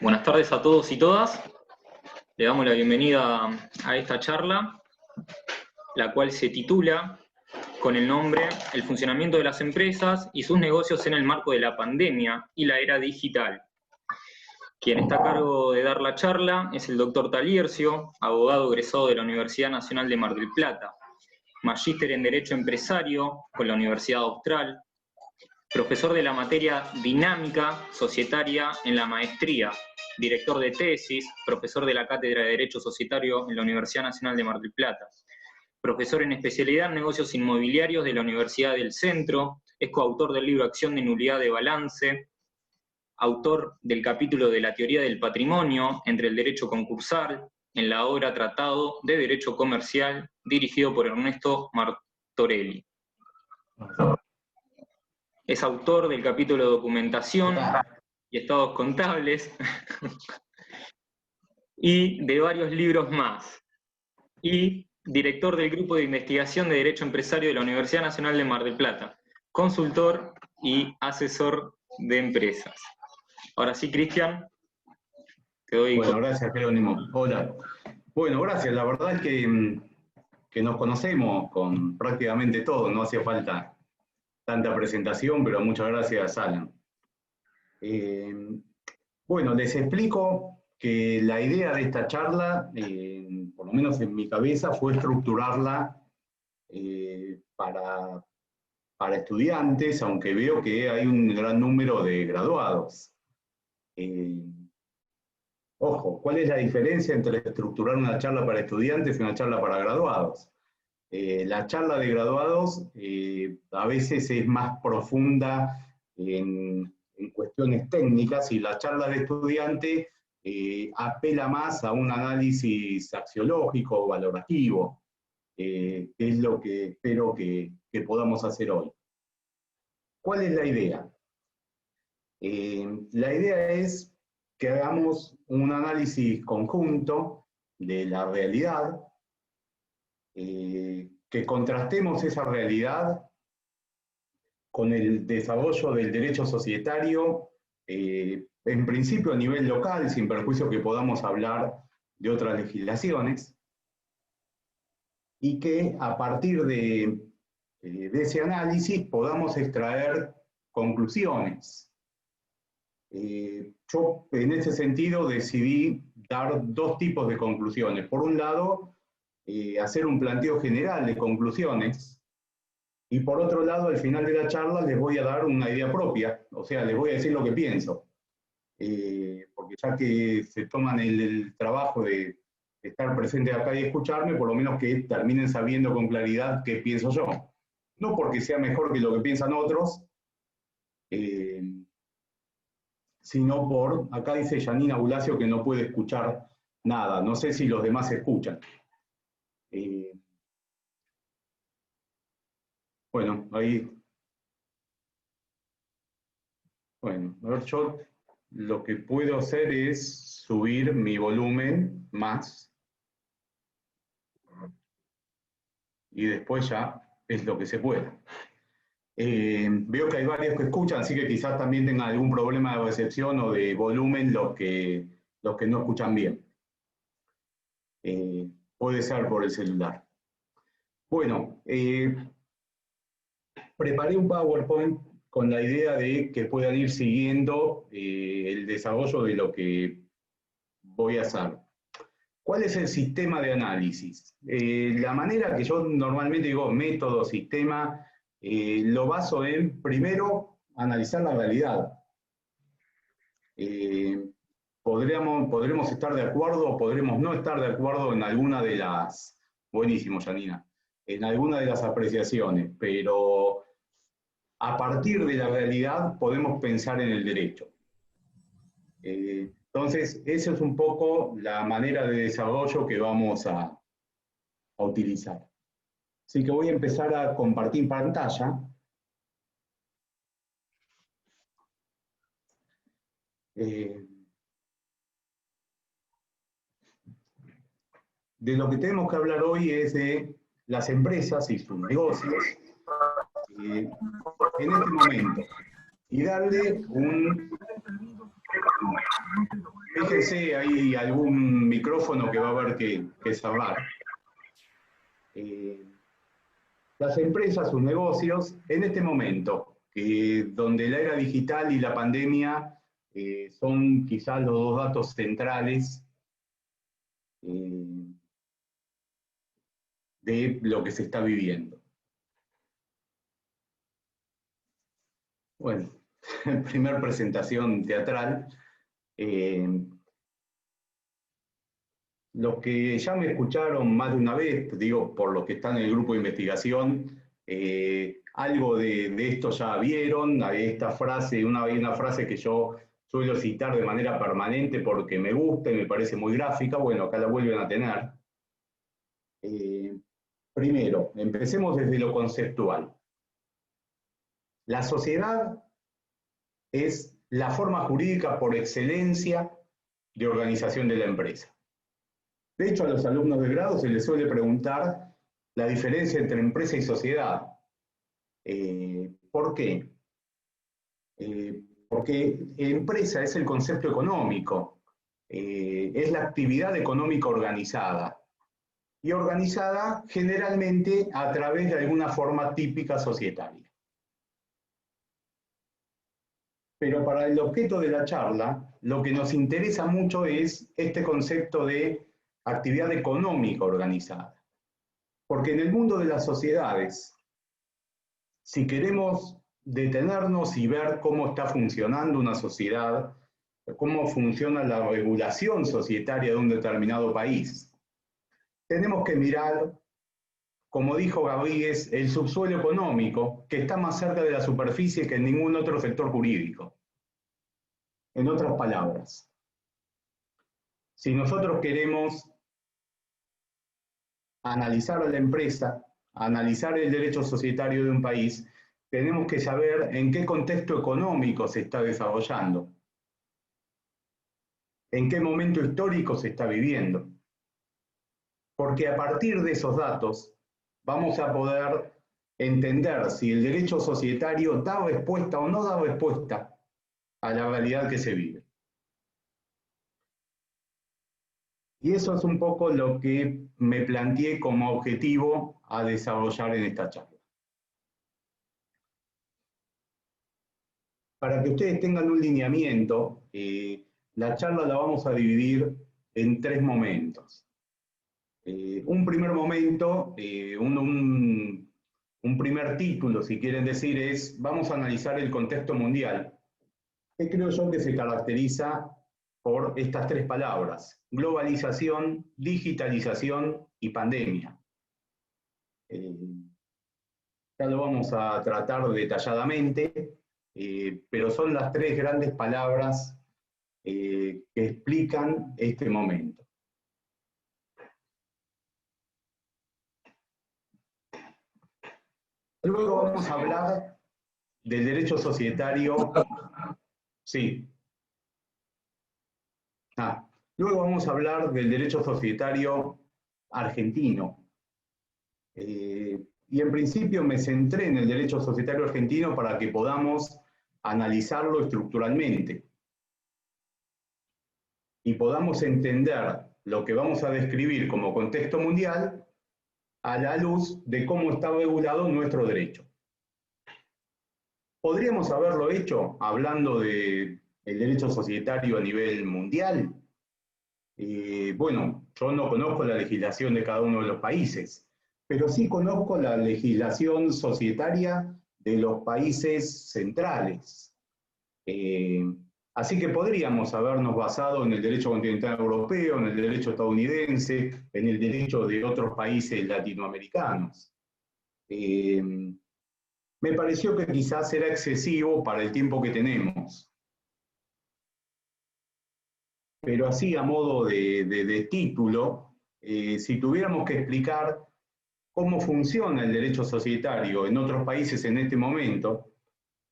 Buenas tardes a todos y todas. Le damos la bienvenida a esta charla, la cual se titula con el nombre El funcionamiento de las empresas y sus negocios en el marco de la pandemia y la era digital. Quien está a cargo de dar la charla es el doctor Taliercio, abogado egresado de la Universidad Nacional de Mar del Plata, magíster en Derecho Empresario con la Universidad Austral, profesor de la materia Dinámica Societaria en la maestría, director de tesis, profesor de la Cátedra de Derecho Societario en la Universidad Nacional de Mar del Plata, profesor en especialidad en negocios inmobiliarios de la Universidad del Centro, es coautor del libro Acción de Nulidad de Balance, autor del capítulo de la teoría del patrimonio entre el derecho concursal en la obra Tratado de Derecho Comercial, dirigido por Ernesto Martorelli. Es autor del capítulo de Documentación y Estados Contables y de varios libros más. Y director del Grupo de Investigación de Derecho Empresario de la Universidad Nacional de Mar del Plata, consultor y asesor de empresas. Ahora sí, Cristian, te doy... Bueno, gracias, Jerónimo. Hola. Bueno, gracias. La verdad es que nos conocemos con prácticamente todo. No hacía falta tanta presentación, pero muchas gracias, Alan. Bueno, les explico que la idea de esta charla, por lo menos en mi cabeza, fue estructurarla para estudiantes, aunque veo que hay un gran número de graduados. Ojo, ¿cuál es la diferencia entre estructurar una charla para estudiantes y una charla para graduados? La charla de graduados a veces es más profunda en cuestiones técnicas y la charla de estudiante apela más a un análisis axiológico o valorativo, que es lo que espero que podamos hacer hoy. ¿Cuál es la idea? La idea es que hagamos un análisis conjunto de la realidad, que contrastemos esa realidad con el desarrollo del derecho societario, en principio a nivel local, sin perjuicio que podamos hablar de otras legislaciones, y que a partir de ese análisis podamos extraer conclusiones. Yo en ese sentido decidí dar dos tipos de conclusiones. Por un lado, hacer un planteo general de conclusiones, y por otro lado, al final de la charla les voy a dar una idea propia, o sea, les voy a decir lo que pienso. Porque ya que se toman el trabajo de estar presente acá y escucharme, por lo menos que terminen sabiendo con claridad qué pienso yo. No porque sea mejor que lo que piensan otros, sino por, acá dice Janina Bulacio que no puede escuchar nada, no sé si los demás escuchan. Bueno, ahí, bueno, a ver, yo lo que puedo hacer es subir mi volumen más, y después ya es lo que se pueda. Veo que hay varios que escuchan, así que quizás también tengan algún problema de recepción o de volumen los que no escuchan bien. Puede ser por el celular. Bueno, preparé un PowerPoint con la idea de que puedan ir siguiendo el desarrollo de lo que voy a hacer. ¿Cuál es el sistema de análisis? La manera que yo normalmente digo método, sistema, lo baso en, primero, analizar la realidad. Podremos estar de acuerdo o podremos no estar de acuerdo en alguna de las, buenísimo, Janina, en alguna de las apreciaciones, pero a partir de la realidad podemos pensar en el derecho. Entonces, esa es un poco la manera de desarrollo que vamos a utilizar. Así que voy a empezar a compartir pantalla. De lo que tenemos que hablar hoy es de las empresas y sus negocios en este momento, y darle un fíjense, hay algún micrófono que va a haber que cerrar. Las empresas, sus negocios, en este momento, donde la era digital y la pandemia son quizás los dos datos centrales de lo que se está viviendo. Bueno, primer presentación teatral. Los que ya me escucharon más de una vez, digo, por los que están en el grupo de investigación, algo de esto ya vieron. Hay esta frase, una frase que yo suelo citar de manera permanente porque me gusta y me parece muy gráfica. Bueno, acá la vuelven a tener. Primero, empecemos desde lo conceptual. La sociedad es la forma jurídica por excelencia de organización de la empresa. De hecho, a los alumnos de grado se les suele preguntar la diferencia entre empresa y sociedad. ¿Por qué? Porque empresa es el concepto económico, es la actividad económica organizada. Y organizada generalmente a través de alguna forma típica societaria. Pero para el objeto de la charla, lo que nos interesa mucho es este concepto de actividad económica organizada. Porque en el mundo de las sociedades, si queremos detenernos y ver cómo está funcionando una sociedad, cómo funciona la regulación societaria de un determinado país, tenemos que mirar, como dijo Gabriés, el subsuelo económico, que está más cerca de la superficie que en ningún otro sector jurídico. En otras palabras, si nosotros queremos analizar a la empresa, analizar el derecho societario de un país, tenemos que saber en qué contexto económico se está desarrollando, en qué momento histórico se está viviendo. Porque a partir de esos datos vamos a poder entender si el derecho societario da respuesta o no da respuesta a la realidad que se vive. Y eso es un poco lo que me planteé como objetivo a desarrollar en esta charla. Para que ustedes tengan un lineamiento, la charla la vamos a dividir en 3 momentos. Un primer momento, un primer título, si quieren decir, es vamos a analizar el contexto mundial, que creo yo que se caracteriza por estas 3 palabras: globalización, digitalización y pandemia. Ya lo vamos a tratar detalladamente, pero son las 3 grandes palabras que explican este momento. Luego vamos a hablar del derecho societario. Sí. Luego vamos a hablar del derecho societario argentino. Y en principio me centré en el derecho societario argentino para que podamos analizarlo estructuralmente y podamos entender lo que vamos a describir como contexto mundial a la luz de cómo está regulado nuestro derecho. ¿Podríamos haberlo hecho hablando del derecho societario a nivel mundial? Bueno, yo no conozco la legislación de cada uno de los países, pero sí conozco la legislación societaria de los países centrales. Así que podríamos habernos basado en el derecho continental europeo, en el derecho estadounidense, en el derecho de otros países latinoamericanos. Me pareció que quizás era excesivo para el tiempo que tenemos. Pero así, a modo de título, si tuviéramos que explicar cómo funciona el derecho societario en otros países en este momento,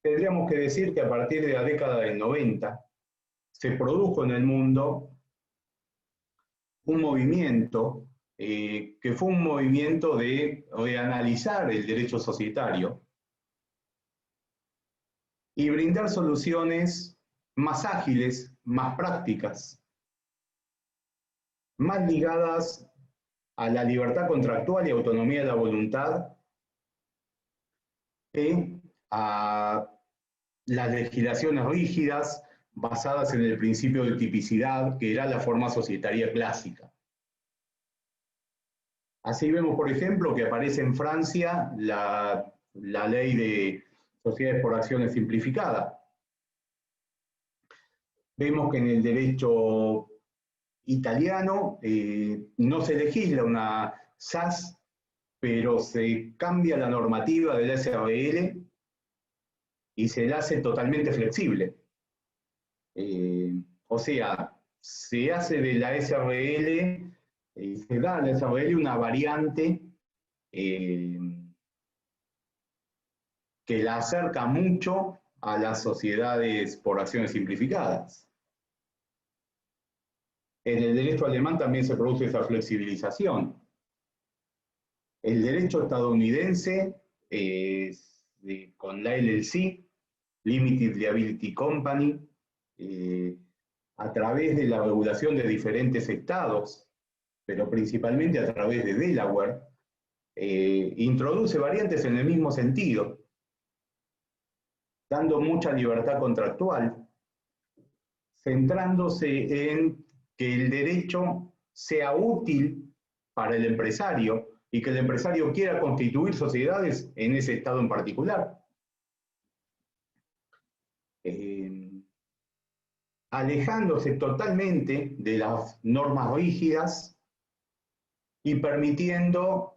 tendríamos que decir que a partir de la década del 90 se produjo en el mundo un movimiento que fue un movimiento de analizar el derecho societario y brindar soluciones más ágiles, más prácticas, más ligadas a la libertad contractual y autonomía de la voluntad que a las legislaciones rígidas basadas en el principio de tipicidad, que era la forma societaria clásica. Así vemos, por ejemplo, que aparece en Francia la ley de sociedades por acciones simplificada. Vemos que en el derecho italiano no se legisla una SAS, pero se cambia la normativa de la SRL y se la hace totalmente flexible. O sea, se hace de la SRL, se da a la SRL una variante que la acerca mucho a las sociedades por acciones simplificadas. En el derecho alemán también se produce esa flexibilización. El derecho estadounidense, con la LLC, Limited Liability Company, a través de la regulación de diferentes estados, pero principalmente a través de Delaware, introduce variantes en el mismo sentido, dando mucha libertad contractual, centrándose en que el derecho sea útil para el empresario y que el empresario quiera constituir sociedades en ese estado en particular. Alejándose totalmente de las normas rígidas y permitiendo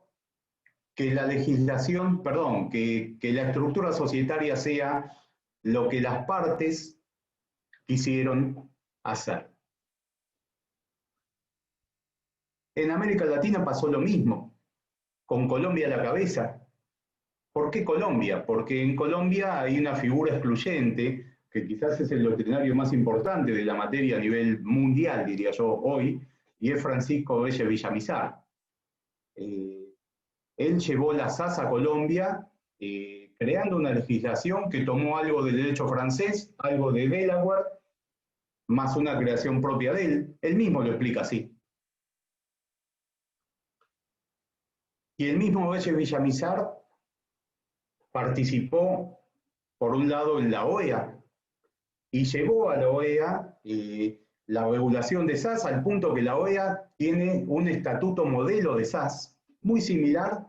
que la legislación, perdón, que la estructura societaria sea lo que las partes quisieron hacer. En América Latina pasó lo mismo, con Colombia a la cabeza. ¿Por qué Colombia? Porque en Colombia hay una figura excluyente, que quizás es el doctrinario más importante de la materia a nivel mundial, diría yo, hoy, y es Francisco Vélez Villamizar. Él llevó la SAS a Colombia, creando una legislación que tomó algo del derecho francés, algo de Delaware, más una creación propia de él. Él mismo lo explica así. Y el mismo Vélez Villamizar participó, por un lado, en la OEA, y llevó a la OEA la regulación de SAS al punto que la OEA tiene un estatuto modelo de SAS, muy similar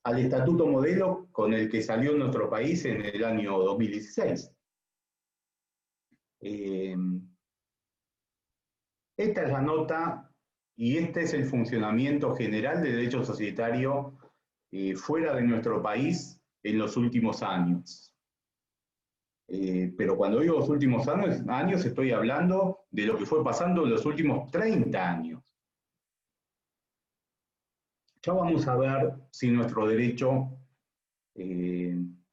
al estatuto modelo con el que salió nuestro país en el año 2016. Esta es la nota y este es el funcionamiento general del derecho societario fuera de nuestro país en los últimos años. Pero cuando digo los últimos años estoy hablando de lo que fue pasando en los últimos 30 años. Ya vamos a ver si nuestro derecho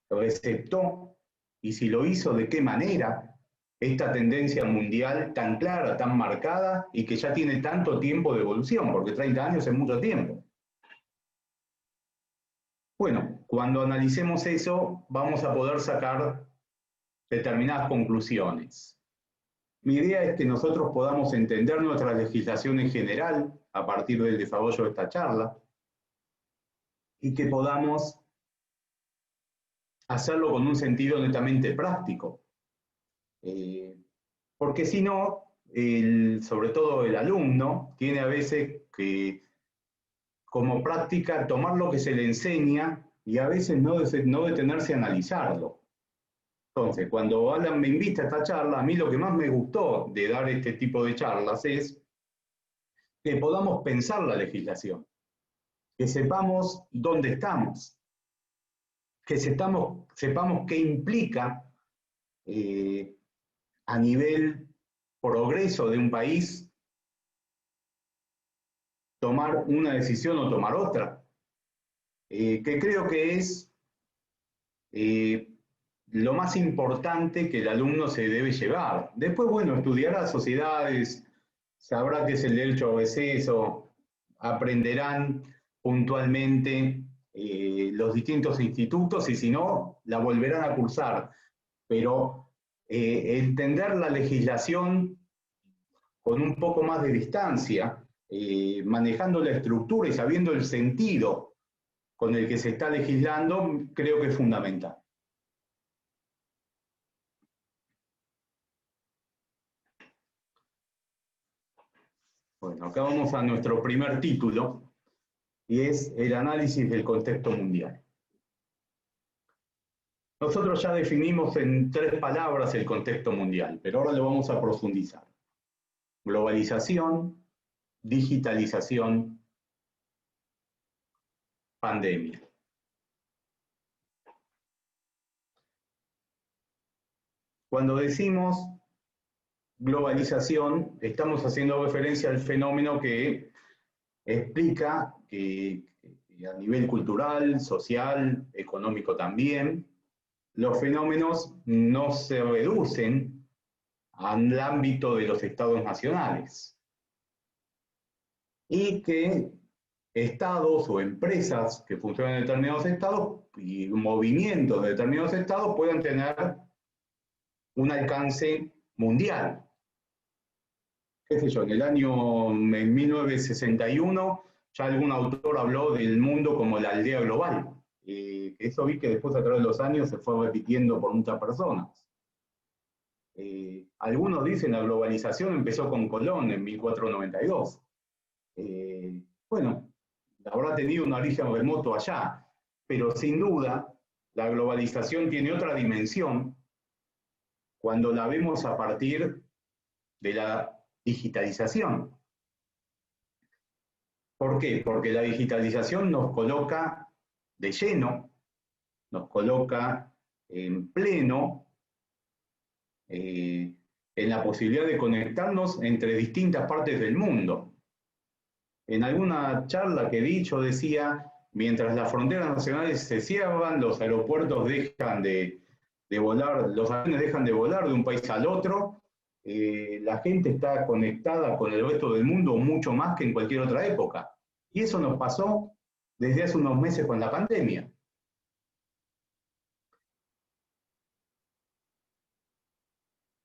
receptó y si lo hizo, de qué manera, esta tendencia mundial tan clara, tan marcada y que ya tiene tanto tiempo de evolución, porque 30 años es mucho tiempo. Bueno, cuando analicemos eso, vamos a poder sacar determinadas conclusiones. Mi idea es que nosotros podamos entender nuestra legislación en general a partir del desarrollo de esta charla y que podamos hacerlo con un sentido netamente práctico. Porque si no, sobre todo el alumno, tiene a veces que, como práctica, tomar lo que se le enseña y a veces no detenerse a analizarlo. Entonces, cuando Alan me invita a esta charla, a mí lo que más me gustó de dar este tipo de charlas es que podamos pensar la legislación, que sepamos dónde estamos, que sepamos qué implica a nivel progreso de un país tomar una decisión o tomar otra, que creo que es lo más importante que el alumno se debe llevar. Después, bueno, estudiará sociedades, sabrá qué es el derecho a receso, aprenderán puntualmente los distintos institutos y si no, la volverán a cursar. Pero entender la legislación con un poco más de distancia manejando la estructura y sabiendo el sentido con el que se está legislando, creo que es fundamental. Bueno, acá vamos a nuestro primer título, y es el análisis del contexto mundial. Nosotros ya definimos en 3 palabras el contexto mundial, pero ahora lo vamos a profundizar. Globalización, digitalización, pandemia. Cuando decimos globalización, estamos haciendo referencia al fenómeno que explica que a nivel cultural, social, económico también, los fenómenos no se reducen al ámbito de los estados nacionales y que estados o empresas que funcionan en determinados estados y movimientos de determinados estados puedan tener un alcance mundial. ¿Qué sé yo? En el año 1961 ya algún autor habló del mundo como la aldea global. Eso vi que después a través de los años se fue repitiendo por muchas personas. Algunos dicen la globalización empezó con Colón en 1492. Bueno, habrá tenido un origen remoto allá, pero sin duda la globalización tiene otra dimensión cuando la vemos a partir de la digitalización. ¿Por qué? Porque la digitalización nos coloca de lleno, nos coloca en pleno en la posibilidad de conectarnos entre distintas partes del mundo. En alguna charla que di, yo decía, mientras las fronteras nacionales se cierran, los aeropuertos dejan de volar, los aviones dejan de volar de un país al otro, la gente está conectada con el resto del mundo mucho más que en cualquier otra época. Y eso nos pasó desde hace unos meses con la pandemia.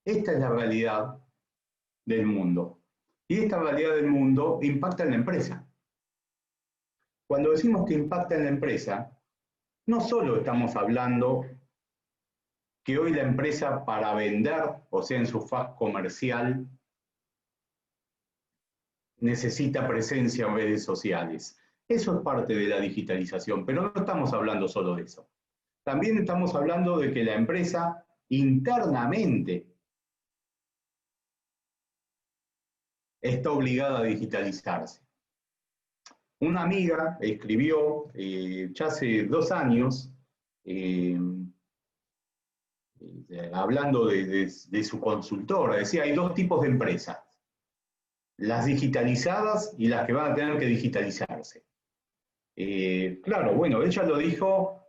Esta es la realidad del mundo. Y esta realidad del mundo impacta en la empresa. Cuando decimos que impacta en la empresa, no solo estamos hablando que hoy la empresa para vender, o sea, en su faz comercial, necesita presencia en redes sociales. Eso es parte de la digitalización, pero no estamos hablando solo de eso. También estamos hablando de que la empresa internamente está obligada a digitalizarse. Una amiga escribió ya hace 2 años, hablando de su consultora, decía, hay 2 tipos de empresas, las digitalizadas y las que van a tener que digitalizarse. Claro, bueno, ella lo dijo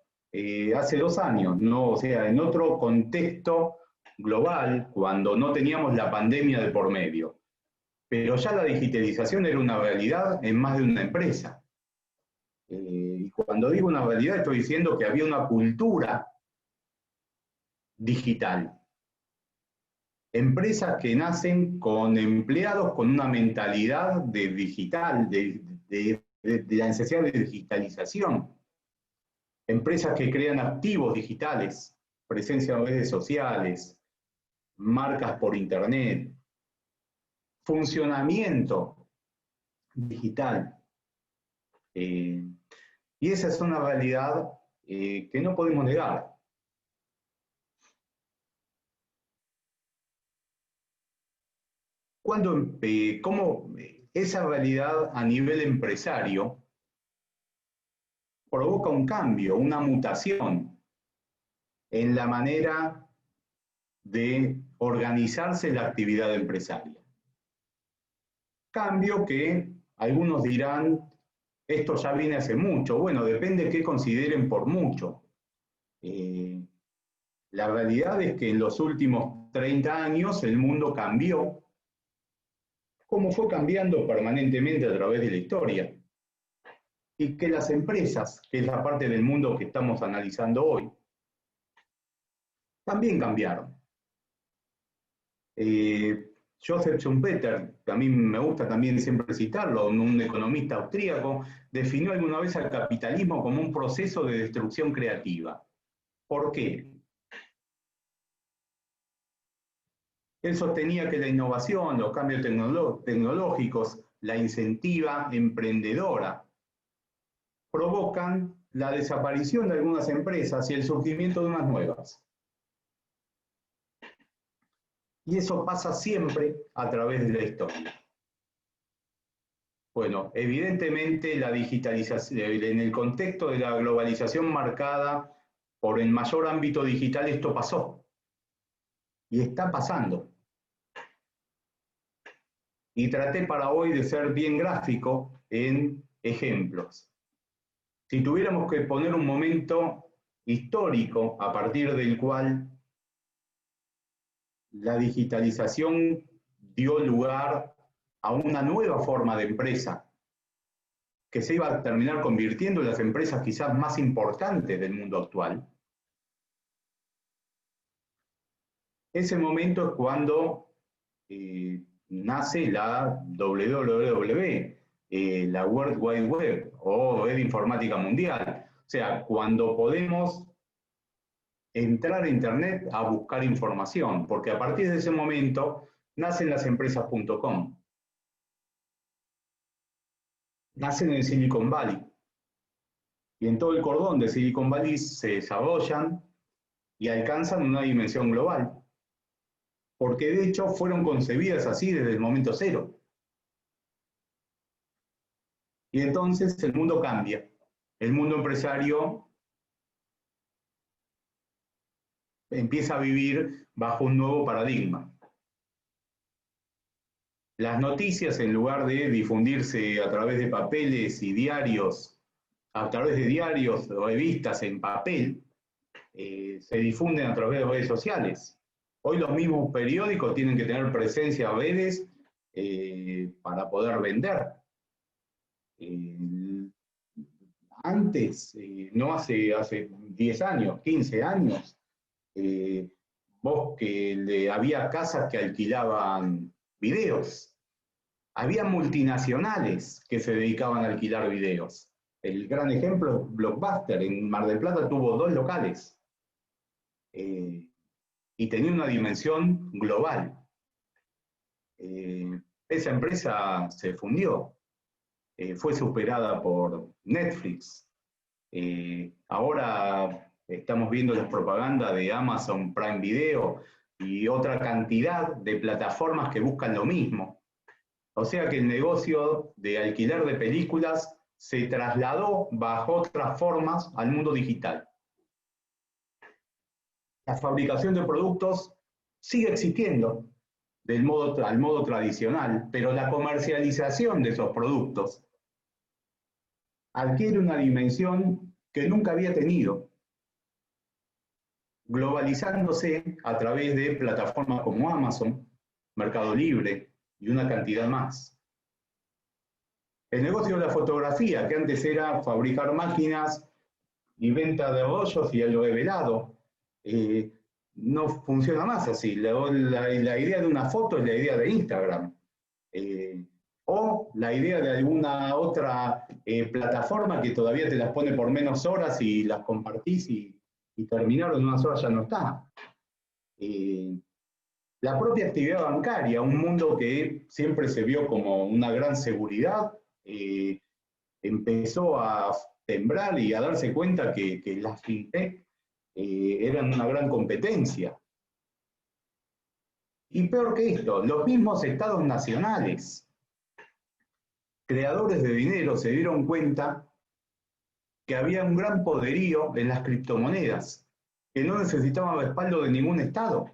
hace 2 años, ¿no? O sea, en otro contexto global, cuando no teníamos la pandemia de por medio. Pero ya la digitalización era una realidad en más de una empresa. Y cuando digo una realidad, estoy diciendo que había una cultura digital. Empresas que nacen con empleados con una mentalidad de digital, de la necesidad de digitalización. Empresas que crean activos digitales, presencia en redes sociales, marcas por internet, funcionamiento digital. Y esa es una realidad que no podemos negar. ¿Cómo esa realidad a nivel empresario provoca un cambio, una mutación en la manera de organizarse la actividad empresaria? Cambio que algunos dirán, esto ya viene hace mucho. Bueno, depende de qué consideren por mucho. La realidad es que en los últimos 30 años el mundo cambió, como fue cambiando permanentemente a través de la historia. Y que las empresas, que es la parte del mundo que estamos analizando hoy, también cambiaron. Joseph Schumpeter, que a mí me gusta también siempre citarlo, un economista austríaco, definió alguna vez al capitalismo como un proceso de destrucción creativa. ¿Por qué? Él sostenía que la innovación, los cambios tecnológicos, la incentiva emprendedora, provocan la desaparición de algunas empresas y el surgimiento de unas nuevas. Y eso pasa siempre a través de la historia. Bueno, evidentemente la digitalización, en el contexto de la globalización marcada por el mayor ámbito digital, esto pasó. Y está pasando. Y traté para hoy de ser bien gráfico en ejemplos. Si tuviéramos que poner un momento histórico a partir del cual la digitalización dio lugar a una nueva forma de empresa que se iba a terminar convirtiendo en las empresas quizás más importantes del mundo actual. Ese momento es cuando nace la WWW, la World Wide Web o Red Informática Mundial. O sea, cuando podemos entrar a Internet a buscar información, porque a partir de ese momento nacen las empresas.com. Nacen en Silicon Valley. Y en todo el cordón de Silicon Valley se desarrollan y alcanzan una dimensión global. Porque de hecho fueron concebidas así desde el momento cero. Y entonces el mundo cambia. El mundo empresario empieza a vivir bajo un nuevo paradigma. Las noticias, en lugar de difundirse a través de papeles y diarios, a través de diarios o revistas en papel, se difunden a través de redes sociales. Hoy los mismos periódicos tienen que tener presencia en redes para poder vender. Antes, no hace 10 años, 15 años, había casas que alquilaban videos. Había multinacionales que se dedicaban a alquilar videos. El gran ejemplo es Blockbuster. En Mar del Plata tuvo 2 locales. Y tenía una dimensión global. Esa empresa se fundió. Fue superada por Netflix. Ahora estamos viendo las propagandas de Amazon Prime Video y otra cantidad de plataformas que buscan lo mismo. O sea que el negocio de alquiler de películas se trasladó bajo otras formas al mundo digital. La fabricación de productos sigue existiendo al modo tradicional, pero la comercialización de esos productos adquiere una dimensión que nunca había tenido, globalizándose a través de plataformas como Amazon, Mercado Libre y una cantidad más. El negocio de la fotografía, que antes era fabricar máquinas y venta de rollos y el revelado, no funciona más así. La idea de una foto es la idea de Instagram. O la idea de alguna otra plataforma que todavía te las pone por menos horas y las compartís y terminaron en unas horas ya no está. La propia actividad bancaria, un mundo que siempre se vio como una gran seguridad, empezó a temblar y a darse cuenta que las fintech eran una gran competencia. Y peor que esto, los mismos estados nacionales, creadores de dinero, se dieron cuenta que había un gran poderío en las criptomonedas, que no necesitaban respaldo de ningún estado.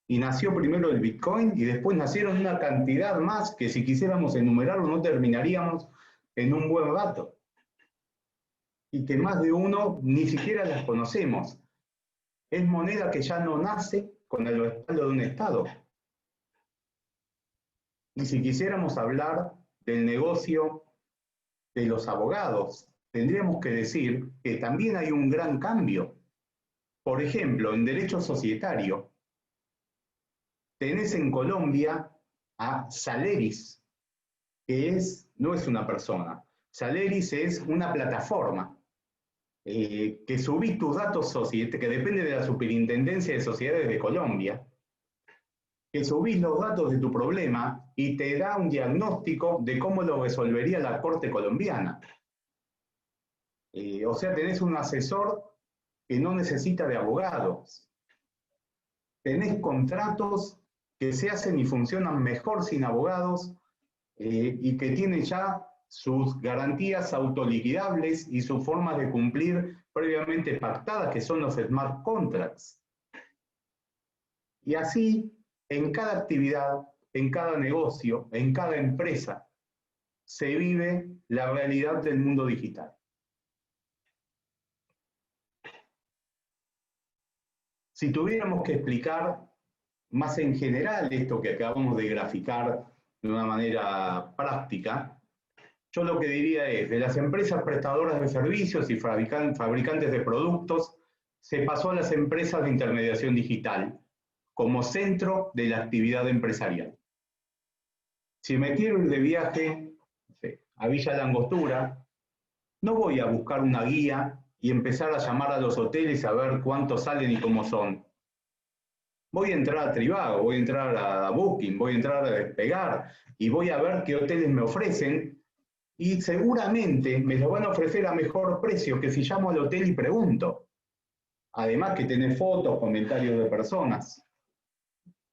Y nació primero el Bitcoin y después nacieron una cantidad más que si quisiéramos enumerarlo no terminaríamos en un buen rato. Y que más de uno ni siquiera las conocemos. Es moneda que ya no nace con el respaldo de un estado. Y si quisiéramos hablar del negocio de los abogados, tendríamos que decir que también hay un gran cambio. Por ejemplo, en derecho societario, tenés en Colombia a Saleris, que no es una persona. Saleris es una plataforma que subís tus datos sociales, que depende de la Superintendencia de Sociedades de Colombia, que subís los datos de tu problema y te da un diagnóstico de cómo lo resolvería la Corte colombiana. O sea, tenés un asesor que no necesita de abogados. Tenés contratos que se hacen y funcionan mejor sin abogados y que tienen ya sus garantías autoliquidables y sus formas de cumplir previamente pactadas, que son los smart contracts. Y así, en cada actividad, en cada negocio, en cada empresa, se vive la realidad del mundo digital. Si tuviéramos que explicar más en general esto que acabamos de graficar de una manera práctica, yo lo que diría es, de las empresas prestadoras de servicios y fabricantes de productos, se pasó a las empresas de intermediación digital como centro de la actividad empresarial. Si me quiero ir de viaje, no sé, a Villa Langostura, no voy a buscar una guía y empezar a llamar a los hoteles a ver cuántos salen y cómo son. Voy a entrar a Trivago, voy a entrar a Booking, voy a entrar a Despegar y voy a ver qué hoteles me ofrecen y seguramente me lo van a ofrecer a mejor precio que si llamo al hotel y pregunto. Además que tenés fotos, comentarios de personas.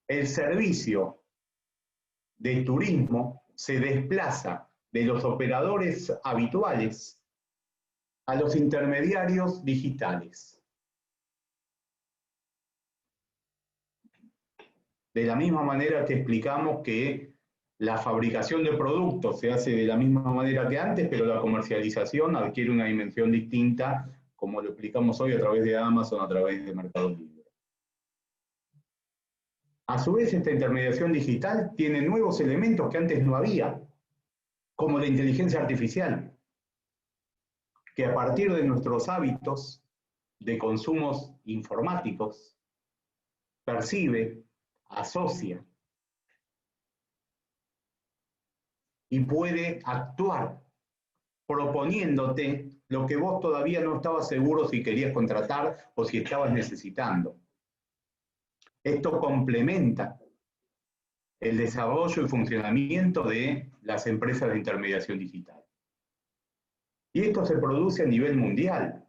El servicio de turismo se desplaza de los operadores habituales a los intermediarios digitales. De la misma manera que explicamos que la fabricación de productos se hace de la misma manera que antes, pero la comercialización adquiere una dimensión distinta, como lo explicamos hoy a través de Amazon, a través de Mercado Libre. A su vez, esta intermediación digital tiene nuevos elementos que antes no había, como la inteligencia artificial, que a partir de nuestros hábitos de consumos informáticos, percibe, asocia y puede actuar proponiéndote lo que vos todavía no estabas seguro si querías contratar o si estabas necesitando. Esto complementa el desarrollo y funcionamiento de las empresas de intermediación digital. Y esto se produce a nivel mundial,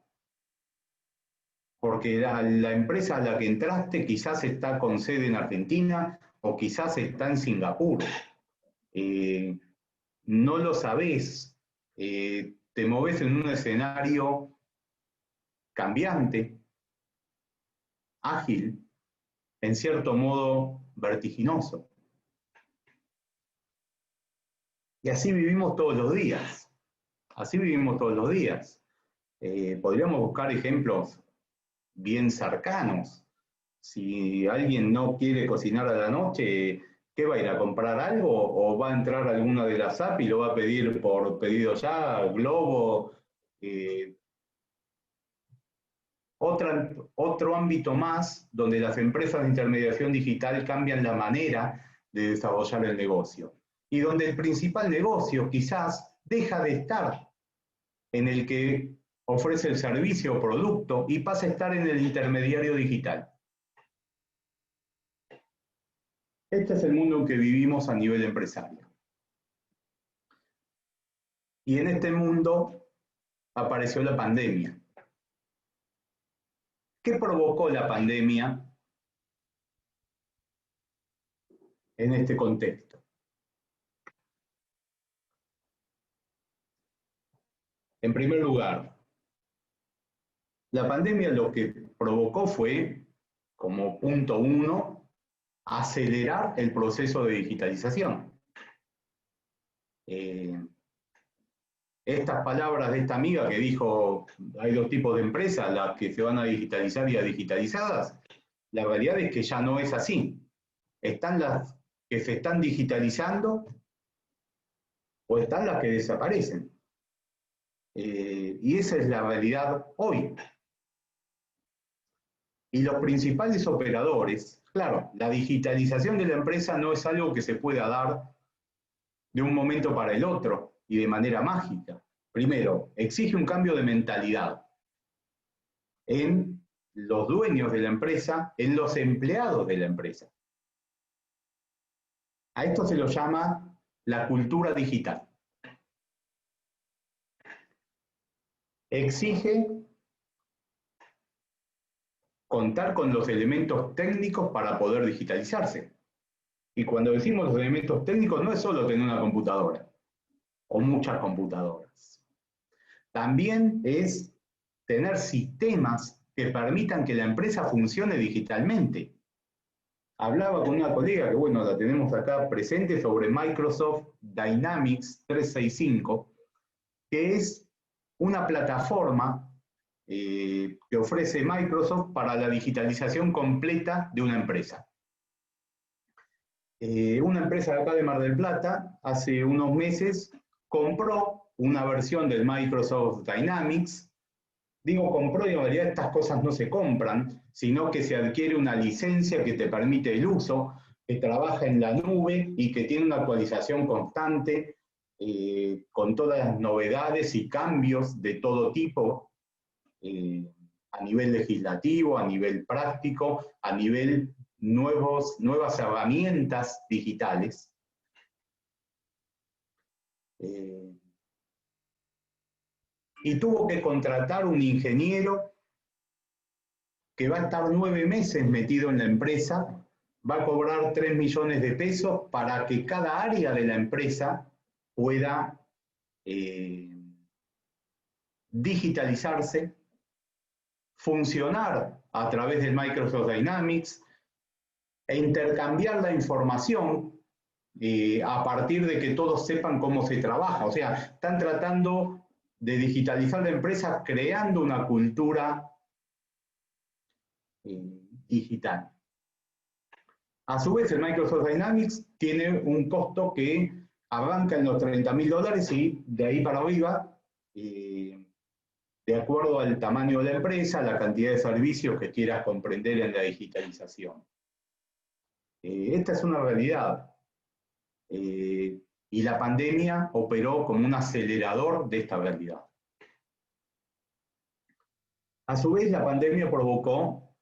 porque la empresa a la que entraste quizás está con sede en Argentina o quizás está en Singapur. No lo sabés, te movés en un escenario cambiante, ágil, en cierto modo vertiginoso. Y así vivimos todos los días. Así vivimos todos los días. Podríamos buscar ejemplos bien cercanos. Si alguien no quiere cocinar a la noche, ¿qué va a ir a comprar algo? ¿O va a entrar a alguna de las apps y lo va a pedir por pedido ya, Globo? Otro ámbito más donde las empresas de intermediación digital cambian la manera de desarrollar el negocio. Y donde el principal negocio quizás deja de estar en el que ofrece el servicio o producto y pasa a estar en el intermediario digital. Este es el mundo en que vivimos a nivel empresario. Y en este mundo apareció la pandemia. ¿Qué provocó la pandemia en este contexto? En primer lugar, la pandemia lo que provocó fue, como punto 1, acelerar el proceso de digitalización. Estas palabras de esta amiga que dijo, hay dos tipos de empresas, las que se van a digitalizar y las digitalizadas, la realidad es que ya no es así. Están las que se están digitalizando o están las que desaparecen. Y esa es la realidad hoy. Y los principales operadores Claro, la digitalización de la empresa no es algo que se pueda dar de un momento para el otro y de manera mágica. Primero, exige un cambio de mentalidad en los dueños de la empresa, en los empleados de la empresa. A esto se lo llama la cultura digital. Exige contar con los elementos técnicos para poder digitalizarse. Y cuando decimos los elementos técnicos, no es solo tener una computadora o muchas computadoras. También es tener sistemas que permitan que la empresa funcione digitalmente. Hablaba con una colega que, bueno, la tenemos acá presente, sobre Microsoft Dynamics 365, que es una plataforma que ofrece Microsoft para la digitalización completa de una empresa. Una empresa de acá de Mar del Plata, hace unos meses, compró una versión del Microsoft Dynamics. Digo compró y en realidad estas cosas no se compran, sino que se adquiere una licencia que te permite el uso, que trabaja en la nube y que tiene una actualización constante, con todas las novedades y cambios de todo tipo, a nivel legislativo, a nivel práctico, a nivel nuevas herramientas digitales. Y tuvo que contratar un ingeniero que va a estar 9 meses metido en la empresa, va a cobrar 3 millones de pesos para que cada área de la empresa pueda digitalizarse, funcionar a través del Microsoft Dynamics e intercambiar la información a partir de que todos sepan cómo se trabaja. O sea, están tratando de digitalizar la empresa creando una cultura digital. A su vez, el Microsoft Dynamics tiene un costo que arranca en los $30.000 y de ahí para arriba, de acuerdo al tamaño de la empresa, la cantidad de servicios que quieras comprender en la digitalización. Esta es una realidad. Y la pandemia operó como un acelerador de esta realidad. A su vez, la pandemia provocó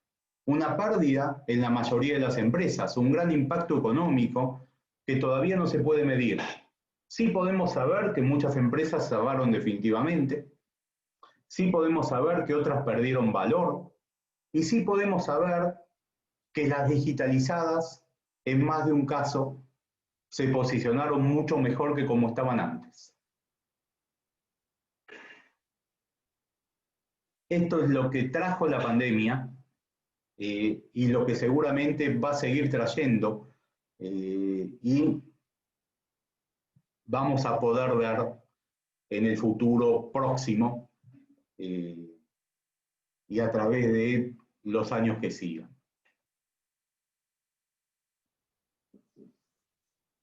una pérdida en la mayoría de las empresas, un gran impacto económico que todavía no se puede medir. Sí podemos saber que muchas empresas cerraron definitivamente, sí podemos saber que otras perdieron valor, y sí podemos saber que las digitalizadas, en más de un caso, se posicionaron mucho mejor que como estaban antes. Esto es lo que trajo la pandemia y lo que seguramente va a seguir trayendo, y vamos a poder ver en el futuro próximo y a través de los años que sigan.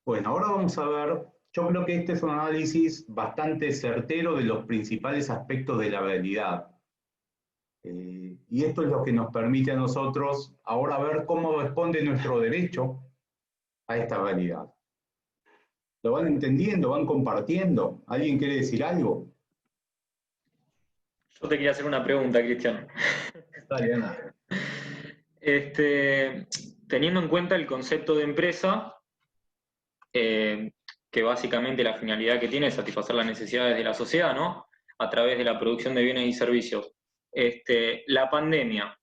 Bueno, ahora vamos a ver, yo creo que este es un análisis bastante certero de los principales aspectos de la realidad. Y esto es lo que nos permite a nosotros ahora ver cómo responde nuestro derecho a esta realidad. ¿Lo van entendiendo? ¿Van compartiendo? ¿Alguien quiere decir algo? Yo te quería hacer una pregunta, Cristian. Dale, Ana. Teniendo en cuenta el concepto de empresa, que básicamente la finalidad que tiene es satisfacer las necesidades de la sociedad, ¿no? A través de la producción de bienes y servicios. La pandemia,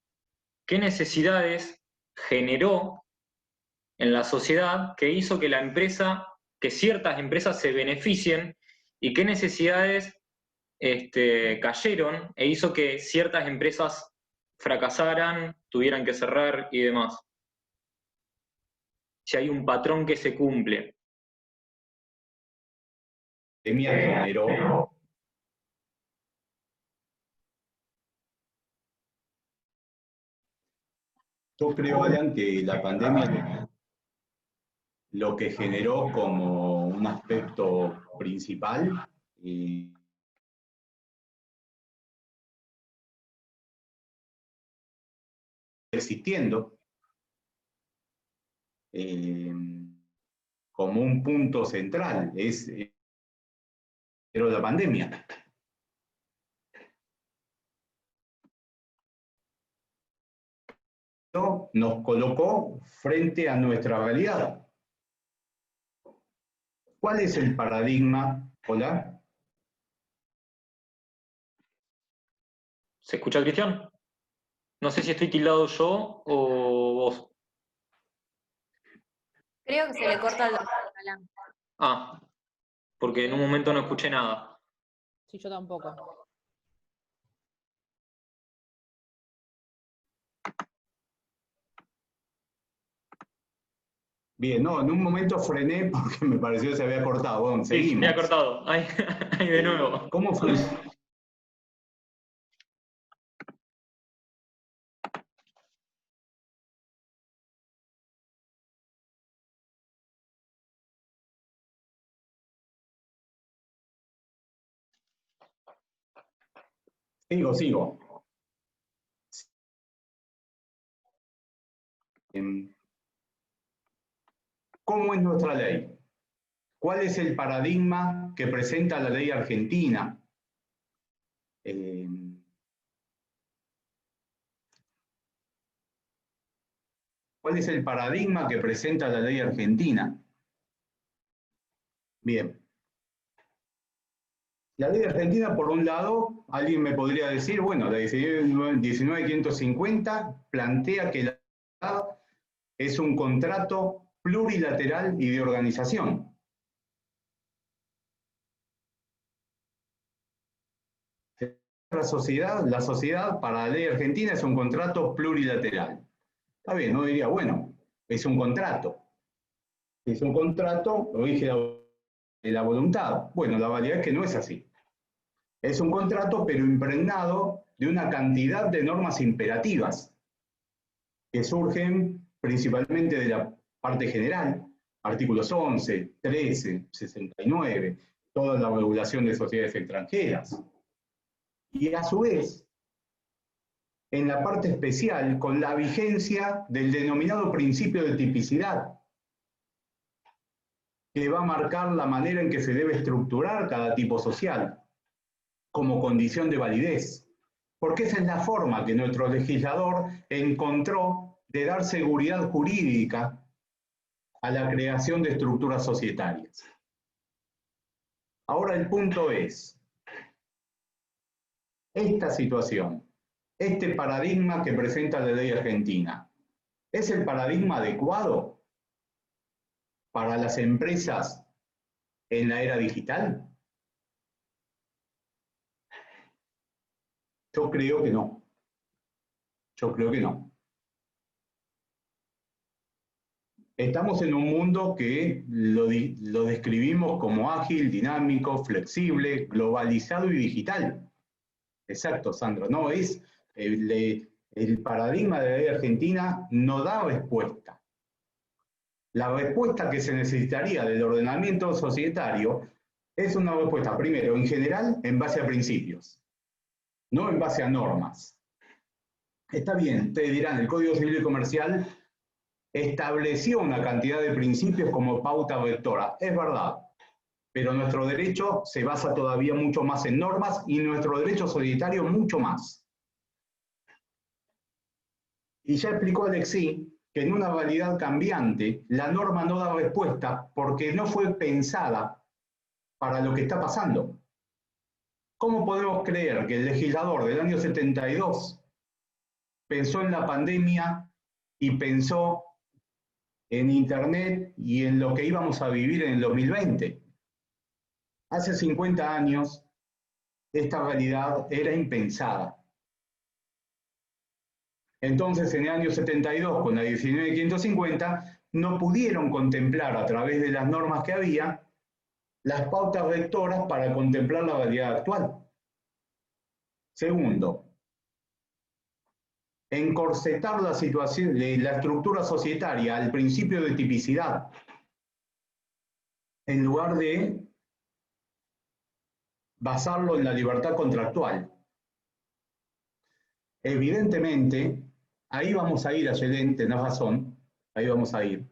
¿qué necesidades generó en la sociedad que hizo que ciertas empresas se beneficien, y qué necesidades cayeron e hizo que ciertas empresas fracasaran, tuvieran que cerrar y demás? Si hay un patrón que se cumple. La pandemia generó Yo creo, Alan, que la pandemia lo que generó como un aspecto principal existiendo como un punto central, pero la pandemia. Nos colocó frente a nuestra realidad. ¿Cuál es el paradigma? Hola. ¿Se escucha, Cristian? No sé si estoy tildado yo o vos. Creo que se le corta el doctor Galán. Ah, porque en un momento no escuché nada. Sí, yo tampoco. Bien, no, en un momento frené porque me pareció que se había cortado. Bueno, Sí, seguimos. me ha cortado. Ahí, ahí de nuevo. ¿Cómo funciona? Sigo. ¿Cómo es nuestra ley? ¿Cuál es el paradigma que presenta la ley argentina? ¿Cuál es el paradigma que presenta la ley argentina? Bien. La ley argentina, por un lado, alguien me podría decir, bueno, la 19.550 plantea que la sociedad es un contrato plurilateral y de organización. La sociedad para la ley argentina es un contrato plurilateral. Está bien, no diría, bueno, es un contrato. Es un contrato, lo dije de la voluntad. Bueno, la realidad es que no es así. Es un contrato, pero impregnado de una cantidad de normas imperativas que surgen principalmente de la parte general, artículos 11, 13, 69, toda la regulación de sociedades extranjeras. Y a su vez, en la parte especial, con la vigencia del denominado principio de tipicidad, que va a marcar la manera en que se debe estructurar cada tipo social, como condición de validez, porque esa es la forma que nuestro legislador encontró de dar seguridad jurídica a la creación de estructuras societarias. Ahora el punto es, esta situación, este paradigma que presenta la ley argentina, ¿es el paradigma adecuado para las empresas en la era digital? Yo creo que no. Yo creo que no. Estamos en un mundo que lo describimos como ágil, dinámico, flexible, globalizado y digital. Exacto, Sandra. No es el paradigma de la ley argentina no da respuesta. La respuesta que se necesitaría del ordenamiento societario es una respuesta, primero, en general, en base a principios, no en base a normas. Está bien, ustedes dirán, el Código Civil y Comercial estableció una cantidad de principios como pauta rectora. Es verdad, pero nuestro derecho se basa todavía mucho más en normas y nuestro derecho societario mucho más. Y ya explicó Alexis que en una realidad cambiante la norma no da respuesta porque no fue pensada para lo que está pasando. ¿Cómo podemos creer que el legislador del año 72 pensó en la pandemia y pensó en Internet y en lo que íbamos a vivir en el 2020? Hace 50 años esta realidad era impensada. Entonces, en el año 72, con la 19.550, no pudieron contemplar a través de las normas que había las pautas rectoras para contemplar la realidad actual. Segundo, encorsetar la situación, la estructura societaria al principio de tipicidad, en lugar de basarlo en la libertad contractual. Evidentemente, ahí vamos a ir, Ayelen, tenés razón, ahí vamos a ir.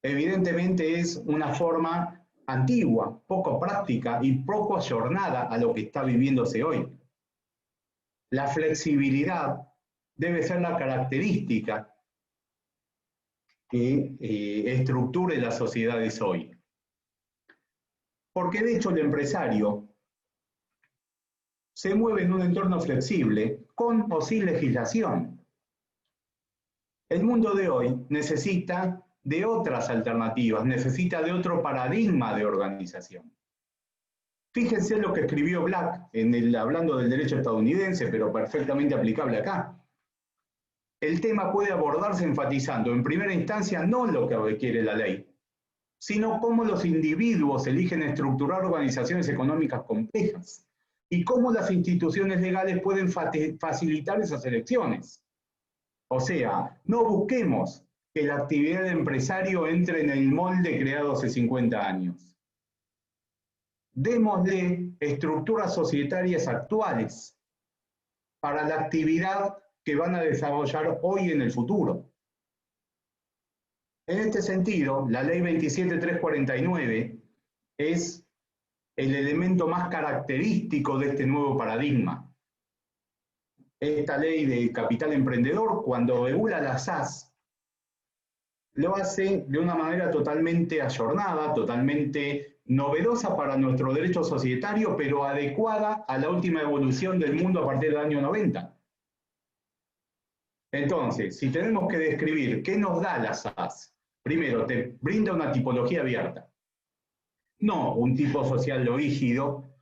evidentemente es una forma antigua, poco práctica y poco ayornada a lo que está viviéndose hoy. La flexibilidad debe ser la característica que estructure las sociedades hoy. Porque de hecho el empresario se mueve en un entorno flexible, con o sin legislación. El mundo de hoy necesita de otras alternativas, necesita de otro paradigma de organización. Fíjense lo que escribió Black, hablando del derecho estadounidense, pero perfectamente aplicable acá. El tema puede abordarse enfatizando en primera instancia no lo que requiere la ley, sino cómo los individuos eligen estructurar organizaciones económicas complejas y cómo las instituciones legales pueden facilitar esas elecciones. O sea, no busquemos que la actividad de empresario entre en el molde creado hace 50 años. Démosle estructuras societarias actuales para la actividad que van a desarrollar hoy en el futuro. En este sentido, la Ley 27349 es el elemento más característico de este nuevo paradigma. Esta ley de capital emprendedor, cuando regula las SAS, lo hace de una manera totalmente ayornada, totalmente novedosa para nuestro derecho societario, pero adecuada a la última evolución del mundo a partir del año 90. Entonces, si tenemos que describir qué nos da la SAS, primero, te brinda una tipología abierta. No un tipo social rígido,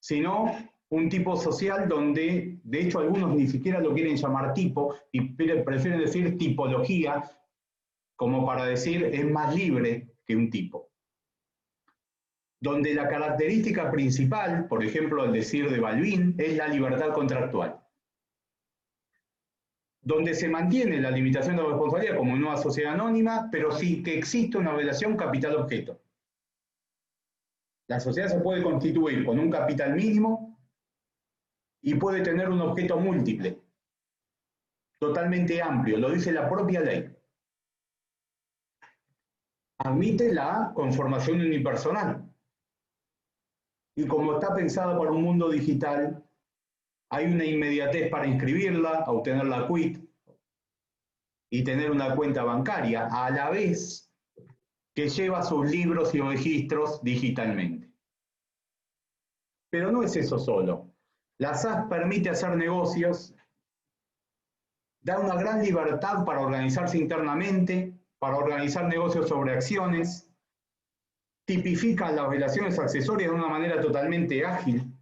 sino un tipo social donde, de hecho, algunos ni siquiera lo quieren llamar tipo y prefieren decir tipología, como para decir es más libre que un tipo. Donde la característica principal, por ejemplo, al decir de Balbín, es la libertad contractual. Donde se mantiene la limitación de la responsabilidad como nueva sociedad anónima, pero sí que existe una relación capital-objeto. La sociedad se puede constituir con un capital mínimo y puede tener un objeto múltiple, totalmente amplio, lo dice la propia ley. Admite la conformación unipersonal. Y como está pensada para un mundo digital, hay una inmediatez para inscribirla, obtener la quit y tener una cuenta bancaria, a la vez que lleva sus libros y registros digitalmente. Pero no es eso solo. La SAS permite hacer negocios, da una gran libertad para organizarse internamente, para organizar negocios sobre acciones, tipifica las relaciones accesorias de una manera totalmente ágil,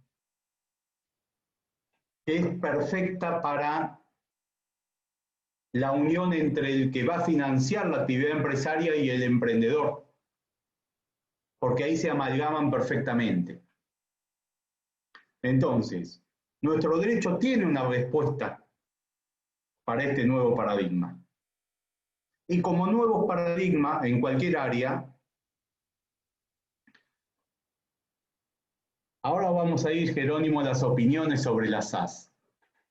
que es perfecta para la unión entre el que va a financiar la actividad empresaria y el emprendedor, porque ahí se amalgaman perfectamente. Entonces, nuestro derecho tiene una respuesta para este nuevo paradigma. Y como nuevo paradigma en cualquier área, ahora vamos a ir, Jerónimo, a las opiniones sobre las SAS.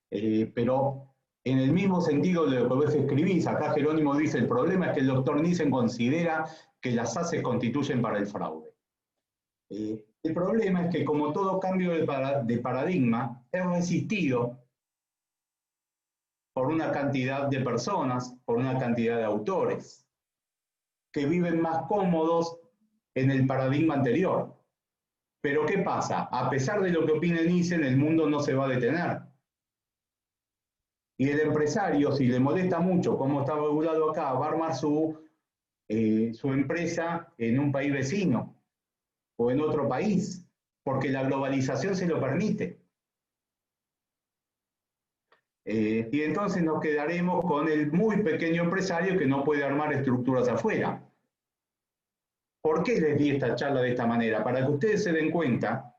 Pero en el mismo sentido de lo que vos escribís, acá Jerónimo dice, el problema es que el doctor Nissen considera que las SAS se constituyen para el fraude. El problema es que como todo cambio de paradigma, es resistido por una cantidad de personas, por una cantidad de autores, que viven más cómodos en el paradigma anterior. Pero ¿qué pasa? A pesar de lo que opine Nissen, el mundo no se va a detener. Y el empresario, si le molesta mucho cómo está regulado acá, va a armar su empresa en un país vecino o en otro país, porque la globalización se lo permite. Y entonces nos quedaremos con el muy pequeño empresario que no puede armar estructuras afuera. ¿Por qué les di esta charla de esta manera? Para que ustedes se den cuenta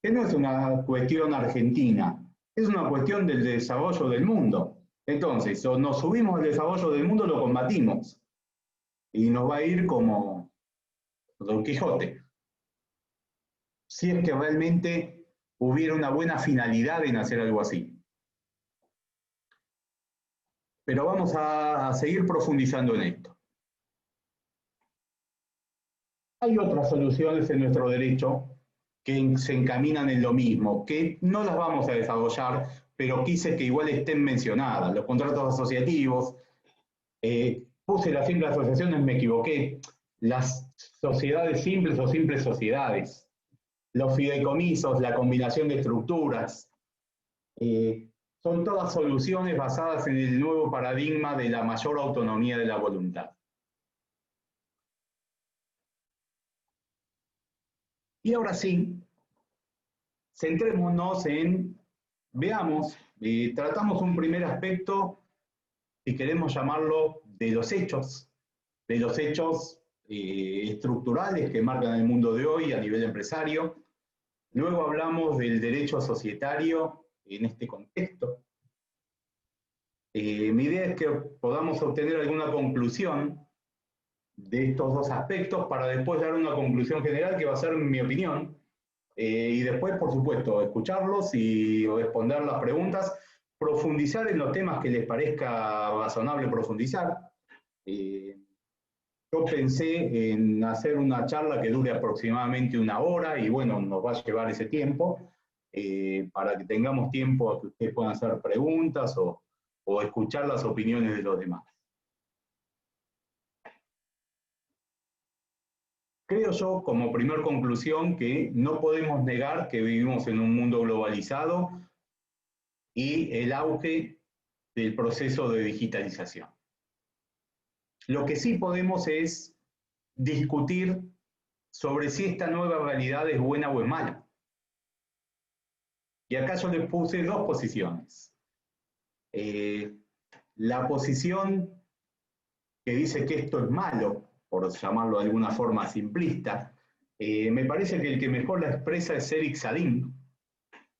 que no es una cuestión argentina, es una cuestión del desarrollo del mundo. Entonces, o nos subimos al desarrollo del mundo, lo combatimos. Y nos va a ir como Don Quijote. Si es que realmente hubiera una buena finalidad en hacer algo así. Pero vamos a seguir profundizando en esto. Hay otras soluciones en nuestro derecho que se encaminan en lo mismo, que no las vamos a desarrollar, pero quise que igual estén mencionadas. Los contratos asociativos, puse las simples asociaciones, me equivoqué. Las sociedades simples o simples sociedades, los fideicomisos, la combinación de estructuras, son todas soluciones basadas en el nuevo paradigma de la mayor autonomía de la voluntad. Y ahora sí, centrémonos en, veamos, tratamos un primer aspecto, si queremos llamarlo, de los hechos estructurales que marcan el mundo de hoy a nivel empresario. Luego hablamos del derecho societario en este contexto. Mi idea es que podamos obtener alguna conclusión de estos dos aspectos para después dar una conclusión general que va a ser mi opinión. Y después, por supuesto, escucharlos y responder las preguntas, profundizar en los temas que les parezca razonable profundizar. Yo pensé en hacer una charla que dure aproximadamente 1 hora y bueno, nos va a llevar ese tiempo para que tengamos tiempo a que ustedes puedan hacer preguntas o escuchar las opiniones de los demás. Creo yo, como primer conclusión, que no podemos negar que vivimos en un mundo globalizado y el auge del proceso de digitalización. Lo que sí podemos es discutir sobre si esta nueva realidad es buena o es mala. Y acá yo les puse dos posiciones. La posición que dice que esto es malo, por llamarlo de alguna forma simplista, me parece que el que mejor la expresa es Eric Zadin.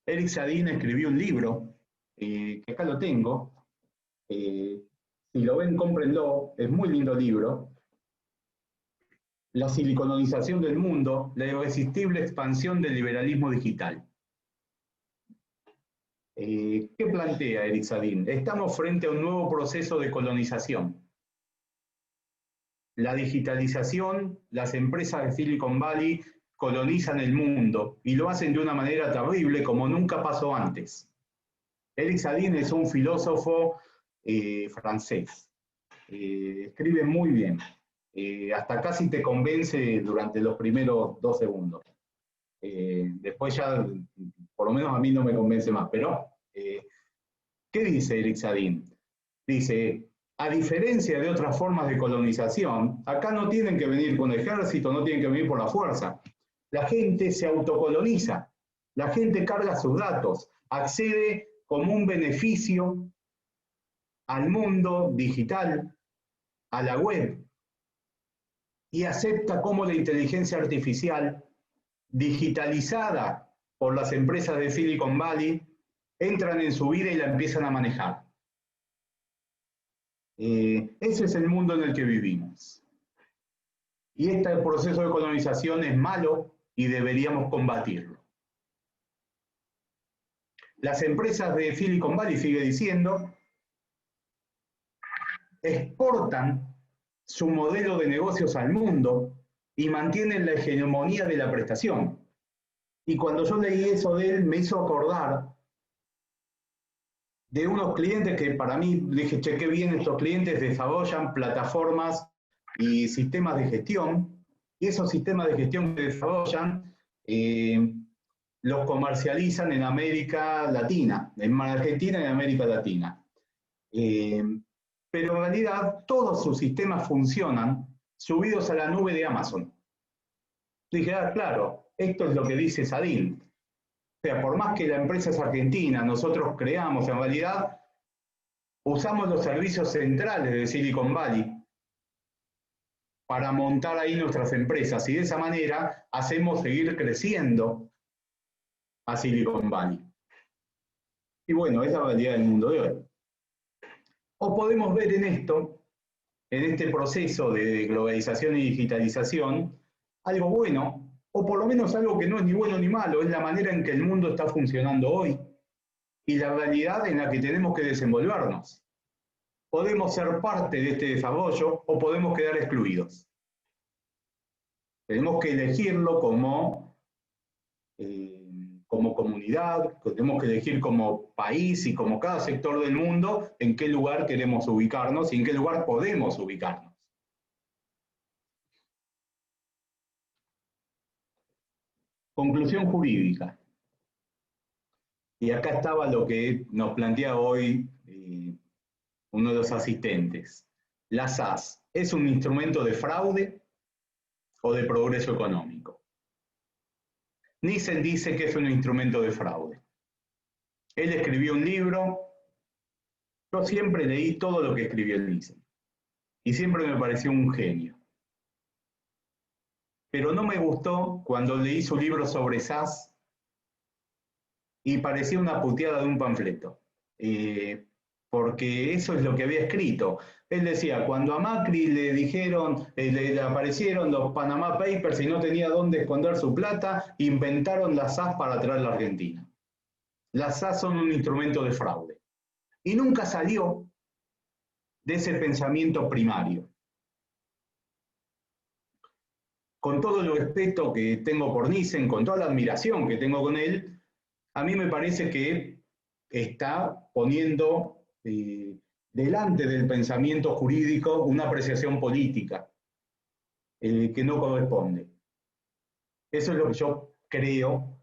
Eric Zadin escribió un libro, que acá lo tengo, si lo ven, cómprenlo, es muy lindo libro, La silicononización del mundo, la irresistible expansión del liberalismo digital. ¿Qué plantea Eric Zadin? Estamos frente a un nuevo proceso de colonización. La digitalización, las empresas de Silicon Valley colonizan el mundo y lo hacen de una manera terrible como nunca pasó antes. Eric Zadin es un filósofo francés. Escribe muy bien. Hasta casi te convence durante los primeros 2 segundos. Después ya, por lo menos a mí no me convence más. Pero, ¿qué dice Eric Zadin? Dice, a diferencia de otras formas de colonización, acá no tienen que venir con ejército, no tienen que venir por la fuerza. La gente se autocoloniza, la gente carga sus datos, accede como un beneficio al mundo digital, a la web, y acepta cómo la inteligencia artificial, digitalizada por las empresas de Silicon Valley, entran en su vida y la empiezan a manejar. Ese es el mundo en el que vivimos. Y este proceso de colonización es malo y deberíamos combatirlo. Las empresas de Silicon Valley, sigue diciendo, exportan su modelo de negocios al mundo y mantienen la hegemonía de la prestación. Y cuando yo leí eso de él, me hizo acordar de unos clientes que para mí, dije, che, qué bien, estos clientes desarrollan plataformas y sistemas de gestión, y esos sistemas de gestión que desarrollan los comercializan en América Latina, en Argentina y en América Latina. Pero en realidad todos sus sistemas funcionan subidos a la nube de Amazon. Dije, claro, esto es lo que dice Zadin. O sea, por más que la empresa es argentina, nosotros creamos, en realidad, usamos los servicios centrales de Silicon Valley para montar ahí nuestras empresas y de esa manera hacemos seguir creciendo a Silicon Valley. Y bueno, es la realidad del mundo de hoy. O podemos ver en esto, en este proceso de globalización y digitalización, algo bueno, o por lo menos algo que no es ni bueno ni malo, es la manera en que el mundo está funcionando hoy y la realidad en la que tenemos que desenvolvernos. Podemos ser parte de este desarrollo o podemos quedar excluidos. Tenemos que elegirlo como comunidad, tenemos que elegir como país y como cada sector del mundo en qué lugar queremos ubicarnos y en qué lugar podemos ubicarnos. Conclusión jurídica. Y acá estaba lo que nos plantea hoy uno de los asistentes. La SAS, ¿es un instrumento de fraude o de progreso económico? Nielsen dice que es un instrumento de fraude. Él escribió un libro, yo siempre leí todo lo que escribió Nielsen, y siempre me pareció un genio. Pero no me gustó cuando leí su libro sobre SAS y parecía una puteada de un panfleto, porque eso es lo que había escrito. Él decía, cuando a Macri le dijeron, le aparecieron los Panama Papers y no tenía dónde esconder su plata, inventaron la SAS para traer a la Argentina. Las SAS son un instrumento de fraude. Y nunca salió de ese pensamiento primario. Con todo el respeto que tengo por Nielsen, con toda la admiración que tengo con él, a mí me parece que está poniendo delante del pensamiento jurídico una apreciación política que no corresponde. Eso es lo que yo creo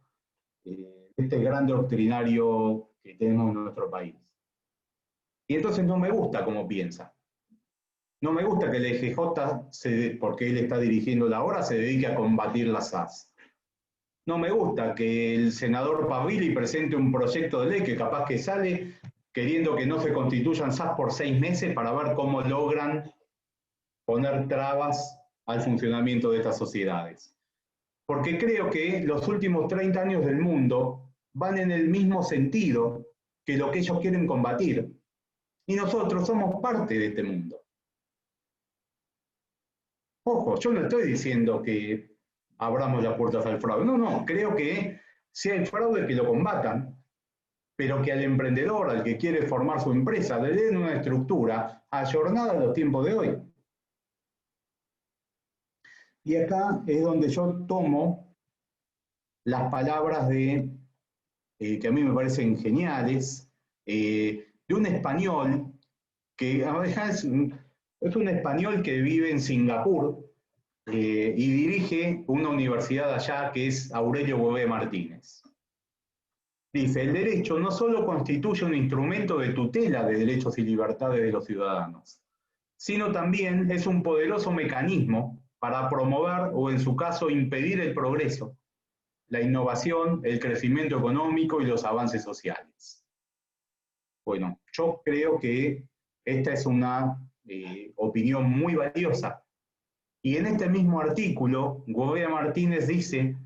este gran doctrinario que tenemos en nuestro país. Y entonces no me gusta cómo piensa. No me gusta que el EGJ, porque él está dirigiendo la obra, se dedique a combatir las SAS. No me gusta que el senador Pavili presente un proyecto de ley que capaz que sale queriendo que no se constituyan SAS por 6 meses para ver cómo logran poner trabas al funcionamiento de estas sociedades. Porque creo que los últimos 30 años del mundo van en el mismo sentido que lo que ellos quieren combatir. Y nosotros somos parte de este mundo. Ojo, yo no estoy diciendo que abramos las puertas al fraude. No, no, creo que si hay fraude que lo combatan, pero que al emprendedor, al que quiere formar su empresa, le den una estructura ayornada a los tiempos de hoy. Y acá es donde yo tomo las palabras de, que a mí me parecen geniales, de un español que es un español que vive en Singapur y dirige una universidad allá que es Aurelio Bové Martínez. Dice, el derecho no solo constituye un instrumento de tutela de derechos y libertades de los ciudadanos, sino también es un poderoso mecanismo para promover o en su caso impedir el progreso, la innovación, el crecimiento económico y los avances sociales. Bueno, yo creo que esta es una opinión muy valiosa. Y en este mismo artículo, Gobea Martínez dice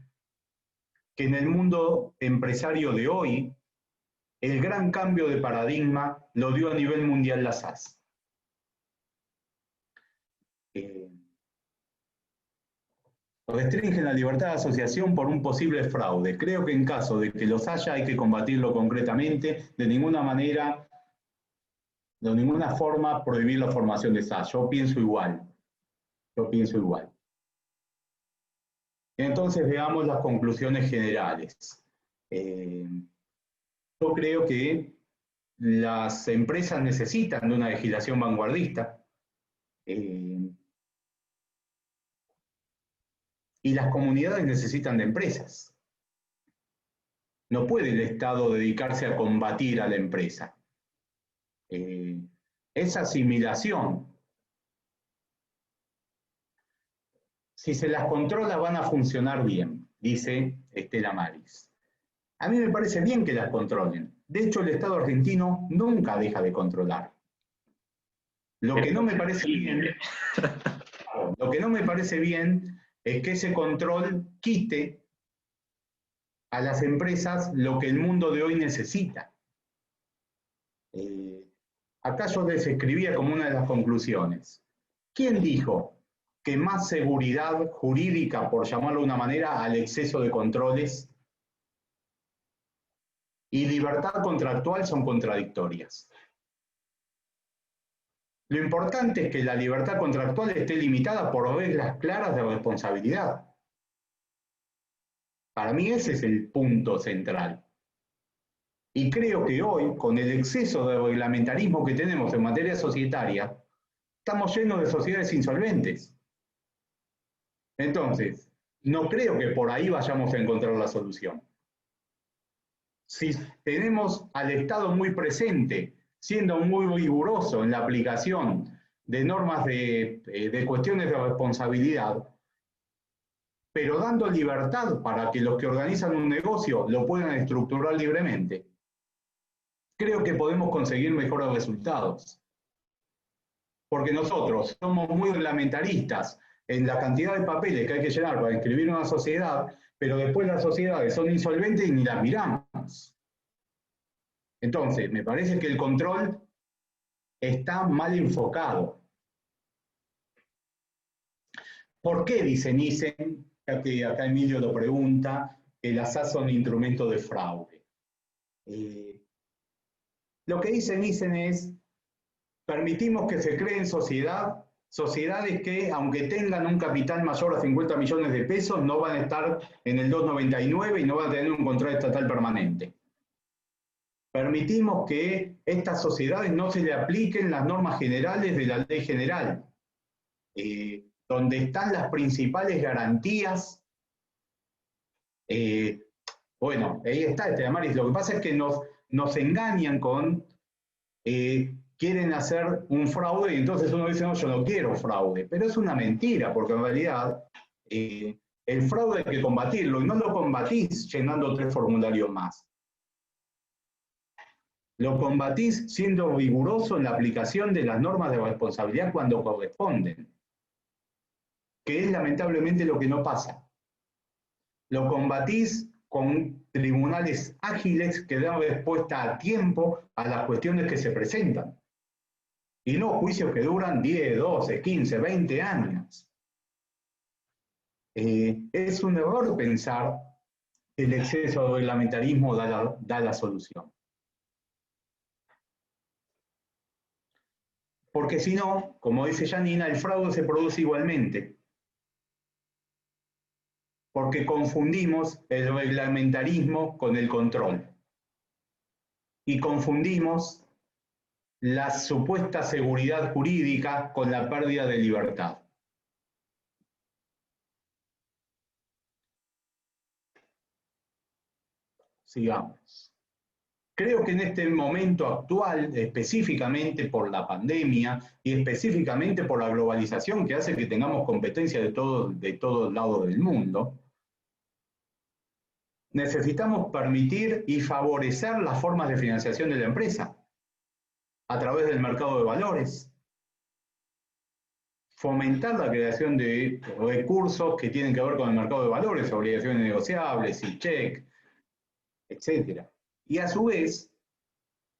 que en el mundo empresario de hoy, el gran cambio de paradigma lo dio a nivel mundial la SAS. Restringen la libertad de asociación por un posible fraude. Creo que en caso de que los haya hay que combatirlo concretamente, de ninguna manera, de ninguna forma prohibir la formación de SAS. Yo pienso igual. Entonces veamos las conclusiones generales. Yo creo que las empresas necesitan de una legislación vanguardista y las comunidades necesitan de empresas. No puede el Estado dedicarse a combatir a la empresa. Esa asimilación, si se las controla van a funcionar bien, dice Estela Maris. A mí me parece bien que las controlen. De hecho, el Estado argentino nunca deja de controlar. Lo que no me parece bien es que ese control quite a las empresas lo que el mundo de hoy necesita. Acá yo les escribía como una de las conclusiones. ¿Quién dijo que más seguridad jurídica, por llamarlo de una manera, al exceso de controles y libertad contractual son contradictorias? Lo importante es que la libertad contractual esté limitada por reglas claras de responsabilidad. Para mí ese es el punto central. Y creo que hoy, con el exceso de reglamentarismo que tenemos en materia societaria, estamos llenos de sociedades insolventes. Entonces, no creo que por ahí vayamos a encontrar la solución. Si tenemos al Estado muy presente, siendo muy riguroso en la aplicación de normas de cuestiones de responsabilidad, pero dando libertad para que los que organizan un negocio lo puedan estructurar libremente, creo que podemos conseguir mejores resultados. Porque nosotros somos muy reglamentaristas en la cantidad de papeles que hay que llenar para inscribir una sociedad, pero después las sociedades son insolventes y ni las miramos. Entonces, me parece que el control está mal enfocado. ¿Por qué dicen ISEN, acá Emilio lo pregunta, que las SAS son instrumentos de fraude? Lo que dicen ISEN es, permitimos que se creen sociedades que, aunque tengan un capital mayor a 50 millones de pesos, no van a estar en el 299 y no van a tener un control estatal permanente. Permitimos que estas sociedades no se le apliquen las normas generales de la ley general, donde están las principales garantías. Bueno, ahí está, Damaris. Lo que pasa es que nos engañan con... quieren hacer un fraude y entonces uno dice, no, yo no quiero fraude. Pero es una mentira, porque en realidad el fraude hay que combatirlo y no lo combatís llenando 3 formularios más. Lo combatís siendo riguroso en la aplicación de las normas de responsabilidad cuando corresponden, que es lamentablemente lo que no pasa. Lo combatís con tribunales ágiles que dan respuesta a tiempo a las cuestiones que se presentan. Y no juicios que duran 10, 12, 15, 20 años. Es un error pensar que el exceso de reglamentarismo da la solución. Porque si no, como dice Janina, el fraude se produce igualmente. Porque confundimos el reglamentarismo con el control. Y confundimos la supuesta seguridad jurídica con la pérdida de libertad. Sigamos. Creo que en este momento actual, específicamente por la pandemia y específicamente por la globalización que hace que tengamos competencia de todos lados del mundo, necesitamos permitir y favorecer las formas de financiación de la empresa a través del mercado de valores, fomentar la creación de recursos que tienen que ver con el mercado de valores, obligaciones negociables, check, etc. Y a su vez,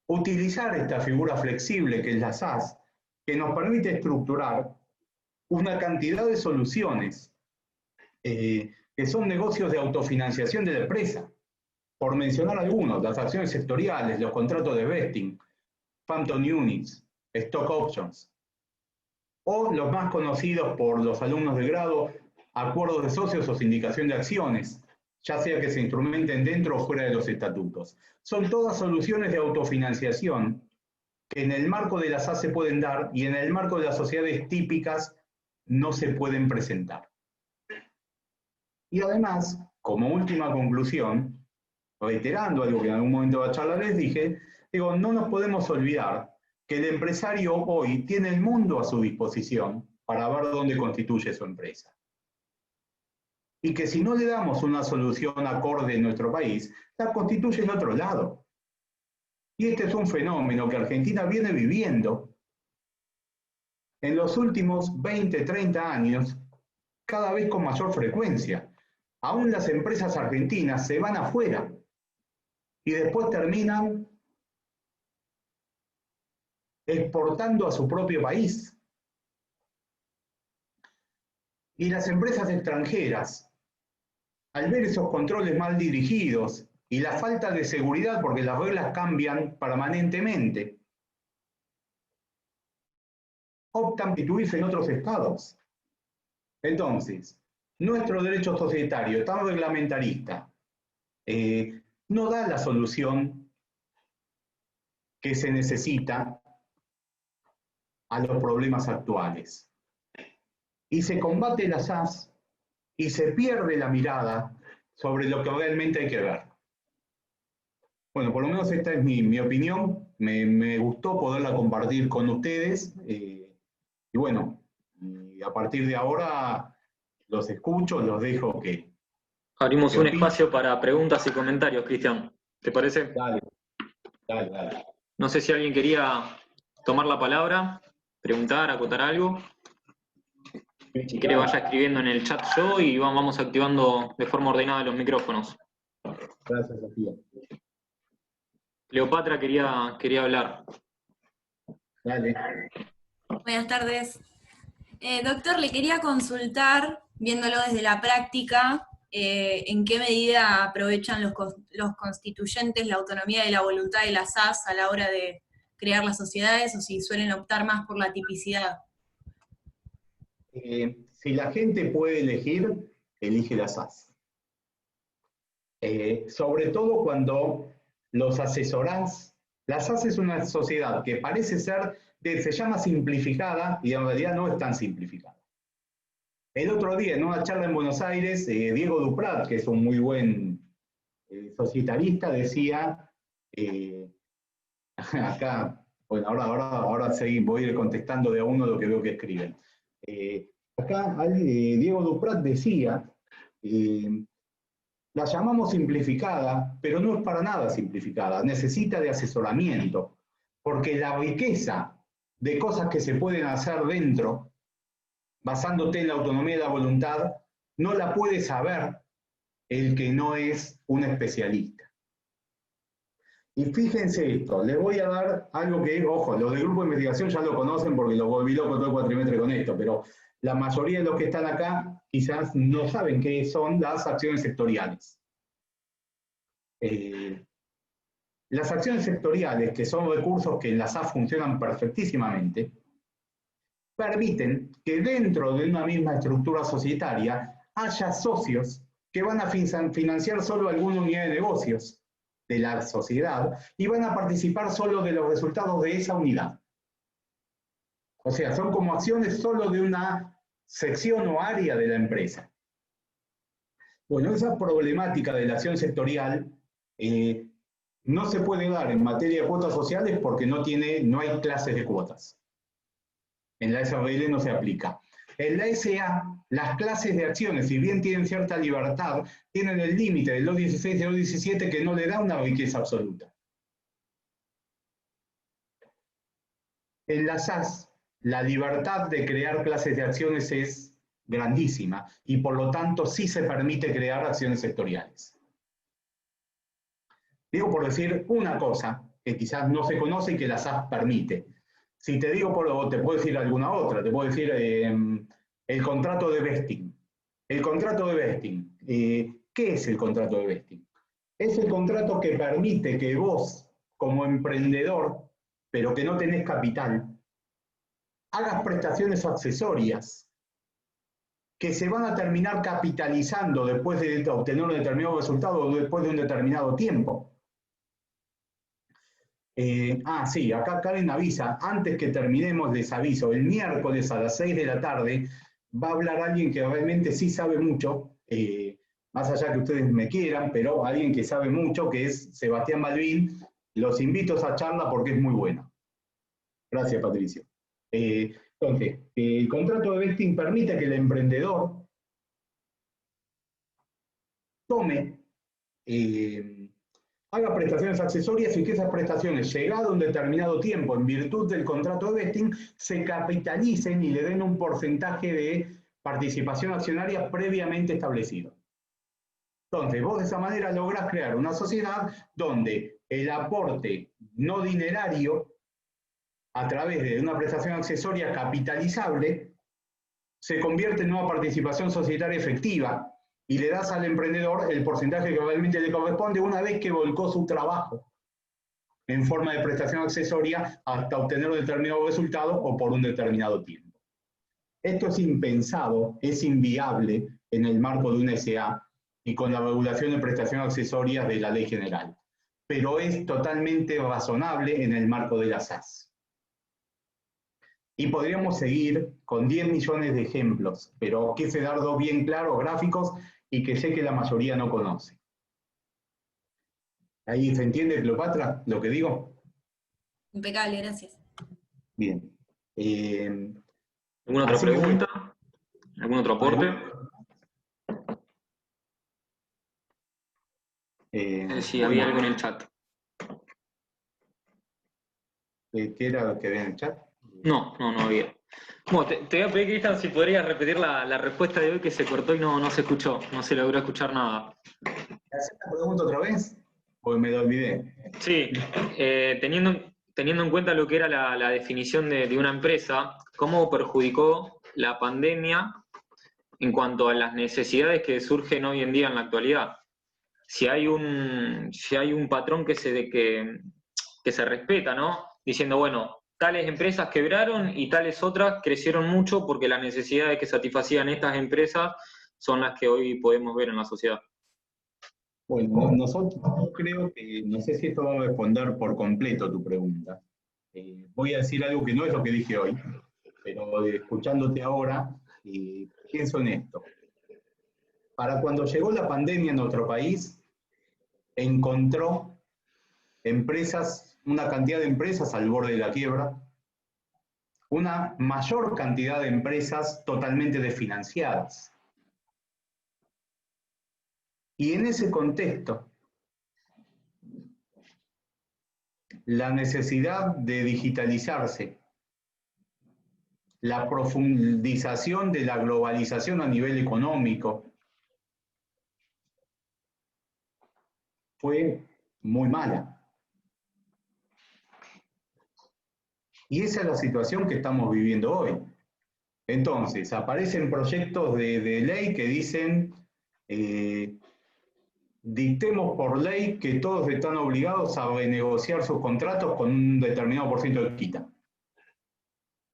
utilizar esta figura flexible que es la SAS, que nos permite estructurar una cantidad de soluciones que son negocios de autofinanciación de la empresa. Por mencionar algunos, las acciones sectoriales, los contratos de vesting, Phantom Units, Stock Options, o los más conocidos por los alumnos de grado, acuerdos de socios o sindicación de acciones, ya sea que se instrumenten dentro o fuera de los estatutos. Son todas soluciones de autofinanciación que en el marco de las SAS se pueden dar y en el marco de las sociedades típicas no se pueden presentar. Y además, como última conclusión, reiterando algo que en algún momento de la charla les dije, digo, no nos podemos olvidar que el empresario hoy tiene el mundo a su disposición para ver dónde constituye su empresa. Y que si no le damos una solución acorde en nuestro país, la constituye en otro lado. Y este es un fenómeno que Argentina viene viviendo en los últimos 20, 30 años, cada vez con mayor frecuencia. Aún las empresas argentinas se van afuera y después terminan exportando a su propio país. Y las empresas extranjeras, al ver esos controles mal dirigidos y la falta de seguridad, porque las reglas cambian permanentemente, optan por constituirse en otros estados. Entonces, nuestro derecho societario tan reglamentarista, no da la solución que se necesita a los problemas actuales. Y se combate las SAS y se pierde la mirada sobre lo que realmente hay que ver. Bueno, por lo menos esta es mi opinión. Me gustó poderla compartir con ustedes. Y bueno, y a partir de ahora los escucho, los dejo que... Abrimos un opinen. espacio para preguntas y comentarios, Cristian. ¿Te parece? Dale, dale, dale. No sé si alguien quería tomar la palabra, preguntar, acotar algo. Si quiere vaya escribiendo en el chat yo y vamos activando de forma ordenada los micrófonos. Gracias, Sofía. Cleopatra quería hablar. Dale. Buenas tardes. Doctor, le quería consultar, viéndolo desde la práctica, en qué medida aprovechan los constituyentes la autonomía y la voluntad de las SAS a la hora de crear las sociedades, o si suelen optar más por la tipicidad. Si la gente puede elegir, elige las SAS. Sobre todo cuando los asesorás. La SAS es una sociedad que parece ser, se llama simplificada, y en realidad no es tan simplificada. El otro día, en una charla en Buenos Aires, Diego Duprat, que es un muy buen societarista, decía, acá, bueno, ahora voy a ir contestando de a uno lo que veo que escriben. Acá Diego Duprat decía, la llamamos simplificada, pero no es para nada simplificada, necesita de asesoramiento, porque la riqueza de cosas que se pueden hacer dentro, basándote en la autonomía y la voluntad, no la puede saber el que no es un especialista. Y fíjense esto, les voy a dar algo que, ojo, los del grupo de investigación ya lo conocen porque los volví loco todo el cuatrimestre con esto, pero la mayoría de los que están acá quizás no saben qué son las acciones sectoriales. Las acciones sectoriales, que son recursos que en la SAS funcionan perfectísimamente, permiten que dentro de una misma estructura societaria haya socios que van a financiar solo alguna unidad de negocios de la sociedad y van a participar solo de los resultados de esa unidad. O sea, son como acciones solo de una sección o área de la empresa. Bueno, esa problemática de la acción sectorial no se puede dar en materia de cuotas sociales porque no hay clases de cuotas. En la SRL no se aplica. En la SA, las clases de acciones, si bien tienen cierta libertad, tienen el límite del 216 y del 217 que no le da una riqueza absoluta. En la SAS, la libertad de crear clases de acciones es grandísima y por lo tanto sí se permite crear acciones sectoriales. Digo por decir una cosa que quizás no se conoce y que la SAS permite. Si te digo, te puedo decir alguna otra, te puedo decir el contrato de vesting. El contrato de vesting. ¿Qué es el contrato de vesting? Es el contrato que permite que vos, como emprendedor, pero que no tenés capital, hagas prestaciones accesorias que se van a terminar capitalizando después de obtener un determinado resultado o después de un determinado tiempo. Sí, acá Karen avisa, antes que terminemos les aviso, el miércoles a las 6 de la tarde va a hablar alguien que realmente sí sabe mucho, más allá que ustedes me quieran, pero alguien que sabe mucho, que es Sebastián Balbín. Los invito a esa charla porque es muy buena. Gracias, Patricio. Entonces, el contrato de vesting permite que el emprendedor tome, haga prestaciones accesorias y que esas prestaciones, llegado un determinado tiempo, en virtud del contrato de vesting, se capitalicen y le den un porcentaje de participación accionaria previamente establecido. Entonces, vos de esa manera lográs crear una sociedad donde el aporte no dinerario, a través de una prestación accesoria capitalizable, se convierte en una participación societaria efectiva, y le das al emprendedor el porcentaje que realmente le corresponde una vez que volcó su trabajo en forma de prestación accesoria hasta obtener un determinado resultado o por un determinado tiempo. Esto es impensado, es inviable en el marco de una SA y con la regulación de prestaciones accesorias de la ley general. Pero es totalmente razonable en el marco de las SAS. Y podríamos seguir con 10 millones de ejemplos, pero quise dar dos bien claros, gráficos, y que sé que la mayoría no conoce. ¿Ahí se entiende, Cleopatra, lo que digo? Impecable, gracias. Bien. ¿Alguna otra pregunta? ¿Algún otro aporte? Sí, había algo en el chat. ¿Qué era lo que había en el chat? No había. Bueno, te voy a pedir, Cristian, si podrías repetir la respuesta de hoy, que se cortó y no se escuchó, no se logró escuchar nada. ¿Haces la pregunta otra vez? Porque me lo olvidé. Sí, teniendo en cuenta lo que era la definición de una empresa, ¿cómo perjudicó la pandemia en cuanto a las necesidades que surgen hoy en día en la actualidad? Si hay un patrón que se respeta, ¿no? Diciendo, bueno, tales empresas quebraron y tales otras crecieron mucho porque las necesidades que satisfacían estas empresas son las que hoy podemos ver en la sociedad. Bueno, yo creo que, no sé si esto va a responder por completo tu pregunta. Voy a decir algo que no es lo que dije hoy, pero escuchándote ahora, pienso en esto. Para cuando llegó la pandemia en nuestro país, encontró una cantidad de empresas al borde de la quiebra, una mayor cantidad de empresas totalmente desfinanciadas. Y en ese contexto, la necesidad de digitalizarse, la profundización de la globalización a nivel económico, fue muy mala. Y esa es la situación que estamos viviendo hoy. Entonces, aparecen proyectos de ley que dicen, dictemos por ley que todos están obligados a renegociar sus contratos con un determinado porcentaje de quita.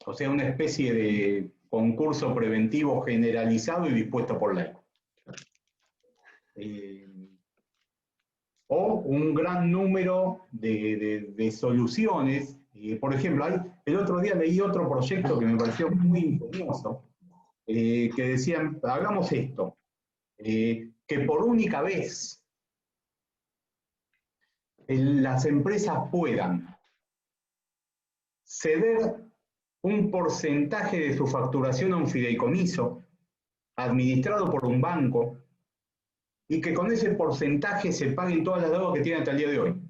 O sea, una especie de concurso preventivo generalizado y dispuesto por ley. O un gran número de soluciones. Por ejemplo, el otro día leí otro proyecto que me pareció muy ingenioso, que decían, hagamos esto, que por única vez las empresas puedan ceder un porcentaje de su facturación a un fideicomiso administrado por un banco y que con ese porcentaje se paguen todas las deudas que tienen hasta el día de hoy,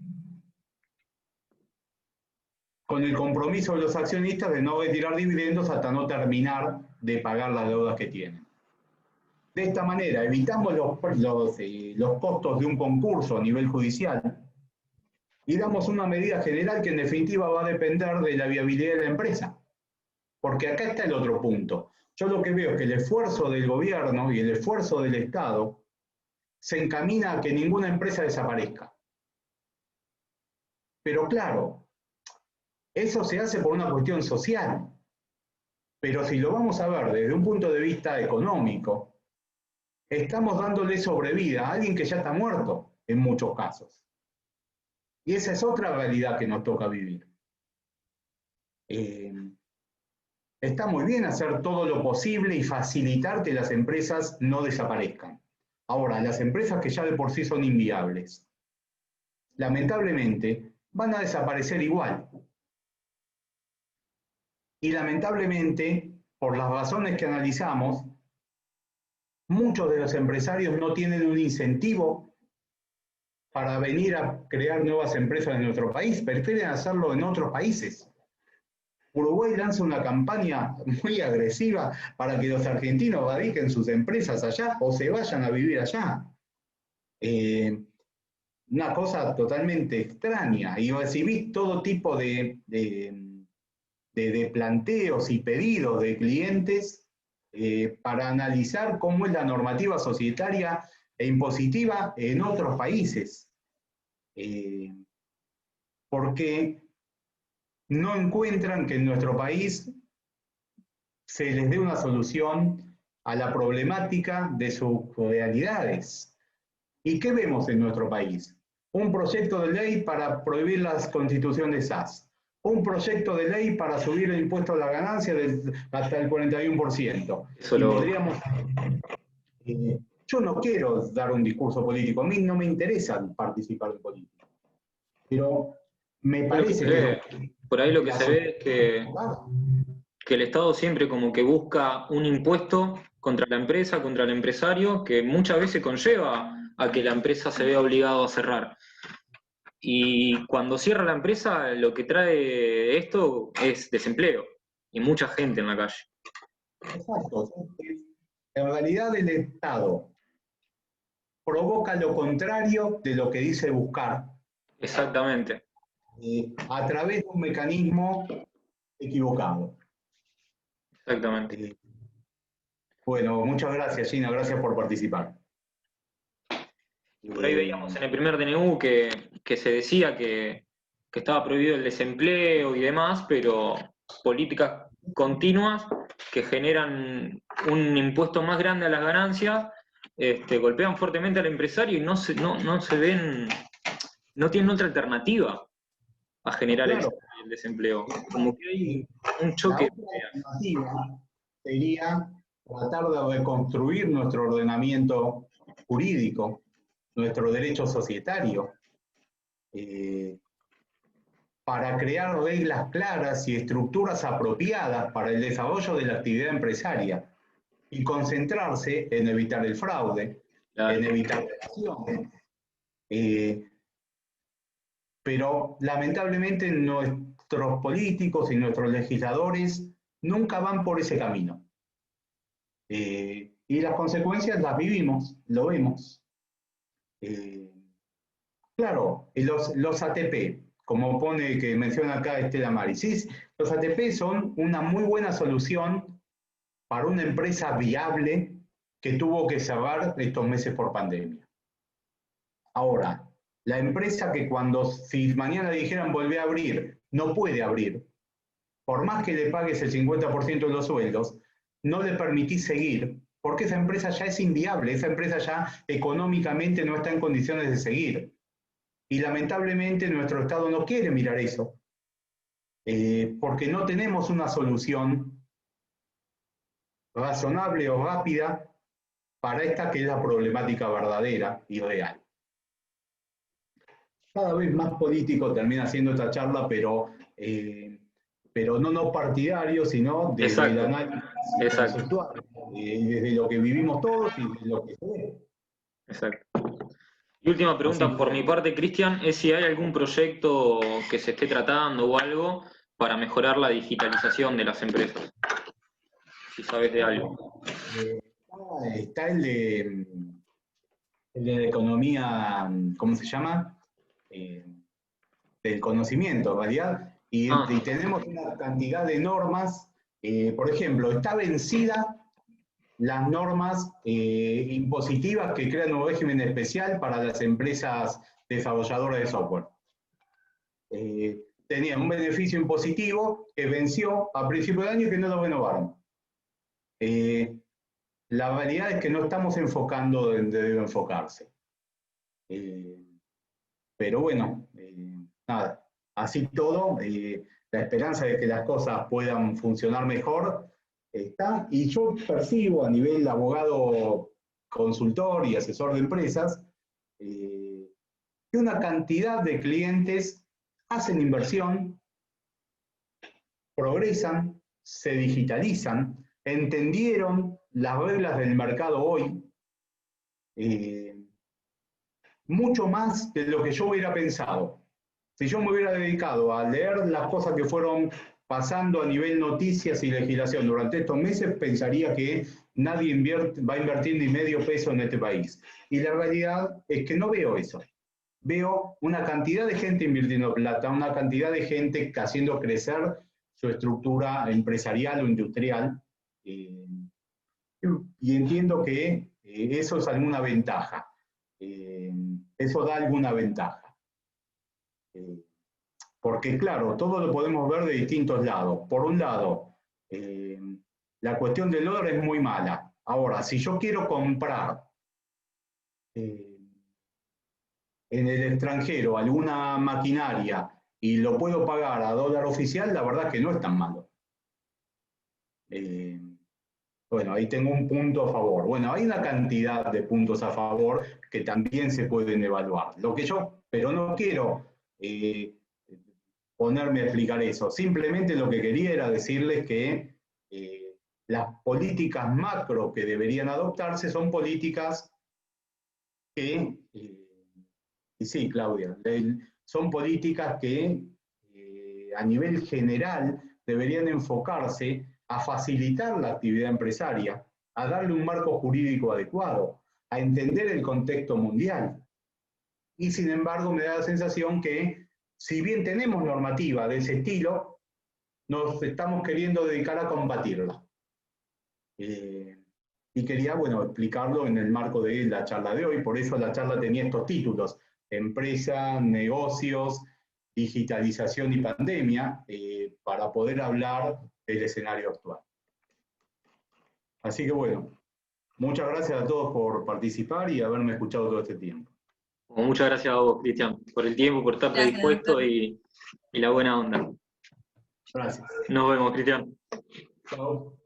con el compromiso de los accionistas de no retirar dividendos hasta no terminar de pagar las deudas que tienen. De esta manera evitamos los costos de un concurso a nivel judicial y damos una medida general que en definitiva va a depender de la viabilidad de la empresa. Porque acá está el otro punto. Yo lo que veo es que el esfuerzo del gobierno y el esfuerzo del Estado se encamina a que ninguna empresa desaparezca. Pero claro, eso se hace por una cuestión social. Pero si lo vamos a ver desde un punto de vista económico, estamos dándole sobrevida a alguien que ya está muerto en muchos casos. Y esa es otra realidad que nos toca vivir. Está muy bien hacer todo lo posible y facilitar que las empresas no desaparezcan. Ahora, las empresas que ya de por sí son inviables, lamentablemente, van a desaparecer igual. Y lamentablemente, por las razones que analizamos, muchos de los empresarios no tienen un incentivo para venir a crear nuevas empresas en nuestro país, prefieren hacerlo en otros países. Uruguay lanza una campaña muy agresiva para que los argentinos radiquen sus empresas allá o se vayan a vivir allá. Una cosa totalmente extraña. Y recibí todo tipo de planteos y pedidos de clientes para analizar cómo es la normativa societaria e impositiva en otros países. Porque no encuentran que en nuestro país se les dé una solución a la problemática de sus realidades. ¿Y qué vemos en nuestro país? Un proyecto de ley para prohibir las constituciones SAS. Un proyecto de ley para subir el impuesto a la ganancia hasta el 41%. Eso Y lo... podríamos... yo no quiero dar un discurso político, a mí no me interesa participar en política. Pero me parece que... Por ahí lo que se ve es que el Estado siempre como que busca un impuesto contra la empresa, contra el empresario, que muchas veces conlleva a que la empresa se vea obligado a cerrar. Y cuando cierra la empresa, lo que trae esto es desempleo y mucha gente en la calle. Exacto. En realidad el Estado provoca lo contrario de lo que dice buscar. Exactamente. A través de un mecanismo equivocado. Exactamente. Bueno, muchas gracias, Gina, gracias por participar. Por ahí veíamos en el primer DNU que se decía que estaba prohibido el desempleo y demás, pero políticas continuas que generan un impuesto más grande a las ganancias, golpean fuertemente al empresario y no se ven, no tienen otra alternativa a generar el desempleo. Como que hay un choque. La otra alternativa sería tratar de reconstruir nuestro ordenamiento jurídico, nuestro derecho societario, para crear reglas claras y estructuras apropiadas para el desarrollo de la actividad empresaria y concentrarse en evitar el fraude, en evitar la evasión. Pero lamentablemente nuestros políticos y nuestros legisladores nunca van por ese camino. Y las consecuencias las vivimos, lo vemos. Claro, los ATP, como que menciona acá Estela Maris, los ATP son una muy buena solución para una empresa viable que tuvo que cerrar estos meses por pandemia. Ahora, la empresa que si mañana dijeran volver a abrir, no puede abrir, por más que le pagues el 50% de los sueldos, no le permitís seguir, porque esa empresa ya es inviable, esa empresa ya económicamente no está en condiciones de seguir. Y lamentablemente nuestro Estado no quiere mirar eso, porque no tenemos una solución razonable o rápida para esta que es la problemática verdadera y real. Cada vez más político termina haciendo esta charla, pero no partidario, sino desde el análisis conceptual, desde lo que vivimos todos y de lo que se ve. Exacto. Y última pregunta por mi parte, Cristian, es si hay algún proyecto que se esté tratando o algo para mejorar la digitalización de las empresas. Si sabes de algo. Está el de la economía, ¿cómo se llama? Del conocimiento, en realidad. Y tenemos una cantidad de normas. Por ejemplo, está vencida las normas impositivas que crean un régimen especial para las empresas desarrolladoras de software. Tenían un beneficio impositivo que venció a principios de año y que no lo renovaron. La realidad es que no estamos enfocando donde debe enfocarse. Pero bueno, nada, así todo, la esperanza de que las cosas puedan funcionar mejor está, y yo percibo a nivel abogado consultor y asesor de empresas, que una cantidad de clientes hacen inversión, progresan, se digitalizan, entendieron las reglas del mercado hoy, mucho más de lo que yo hubiera pensado. Si yo me hubiera dedicado a leer las cosas que fueron pasando a nivel noticias y legislación durante estos meses, pensaría que nadie va a invertir ni medio peso en este país. Y la realidad es que no veo eso. Veo una cantidad de gente invirtiendo plata, una cantidad de gente haciendo crecer su estructura empresarial o industrial, y entiendo que eso es alguna ventaja. Eso da alguna ventaja. Porque claro, todo lo podemos ver de distintos lados. Por un lado, la cuestión del dólar es muy mala. Ahora, si yo quiero comprar en el extranjero alguna maquinaria y lo puedo pagar a dólar oficial, la verdad que no es tan malo. Bueno, ahí tengo un punto a favor. Bueno, hay una cantidad de puntos a favor que también se pueden evaluar. Pero no quiero ponerme a explicar eso. Simplemente lo que quería era decirles que las políticas macro que deberían adoptarse son políticas que, y sí, Claudia, son políticas que a nivel general deberían enfocarse a facilitar la actividad empresaria, a darle un marco jurídico adecuado, a entender el contexto mundial. Y sin embargo me da la sensación que, si bien tenemos normativa de ese estilo, nos estamos queriendo dedicar a combatirla. Y quería, bueno, explicarlo en el marco de la charla de hoy, por eso la charla tenía estos títulos: empresa, negocios, digitalización y pandemia, para poder hablar del escenario actual. Así que bueno, muchas gracias a todos por participar y haberme escuchado todo este tiempo. Muchas gracias a vos, Cristian, por el tiempo, por estar Gracias, predispuesto doctor. y la buena onda. Gracias. Nos vemos, Cristian. Chao.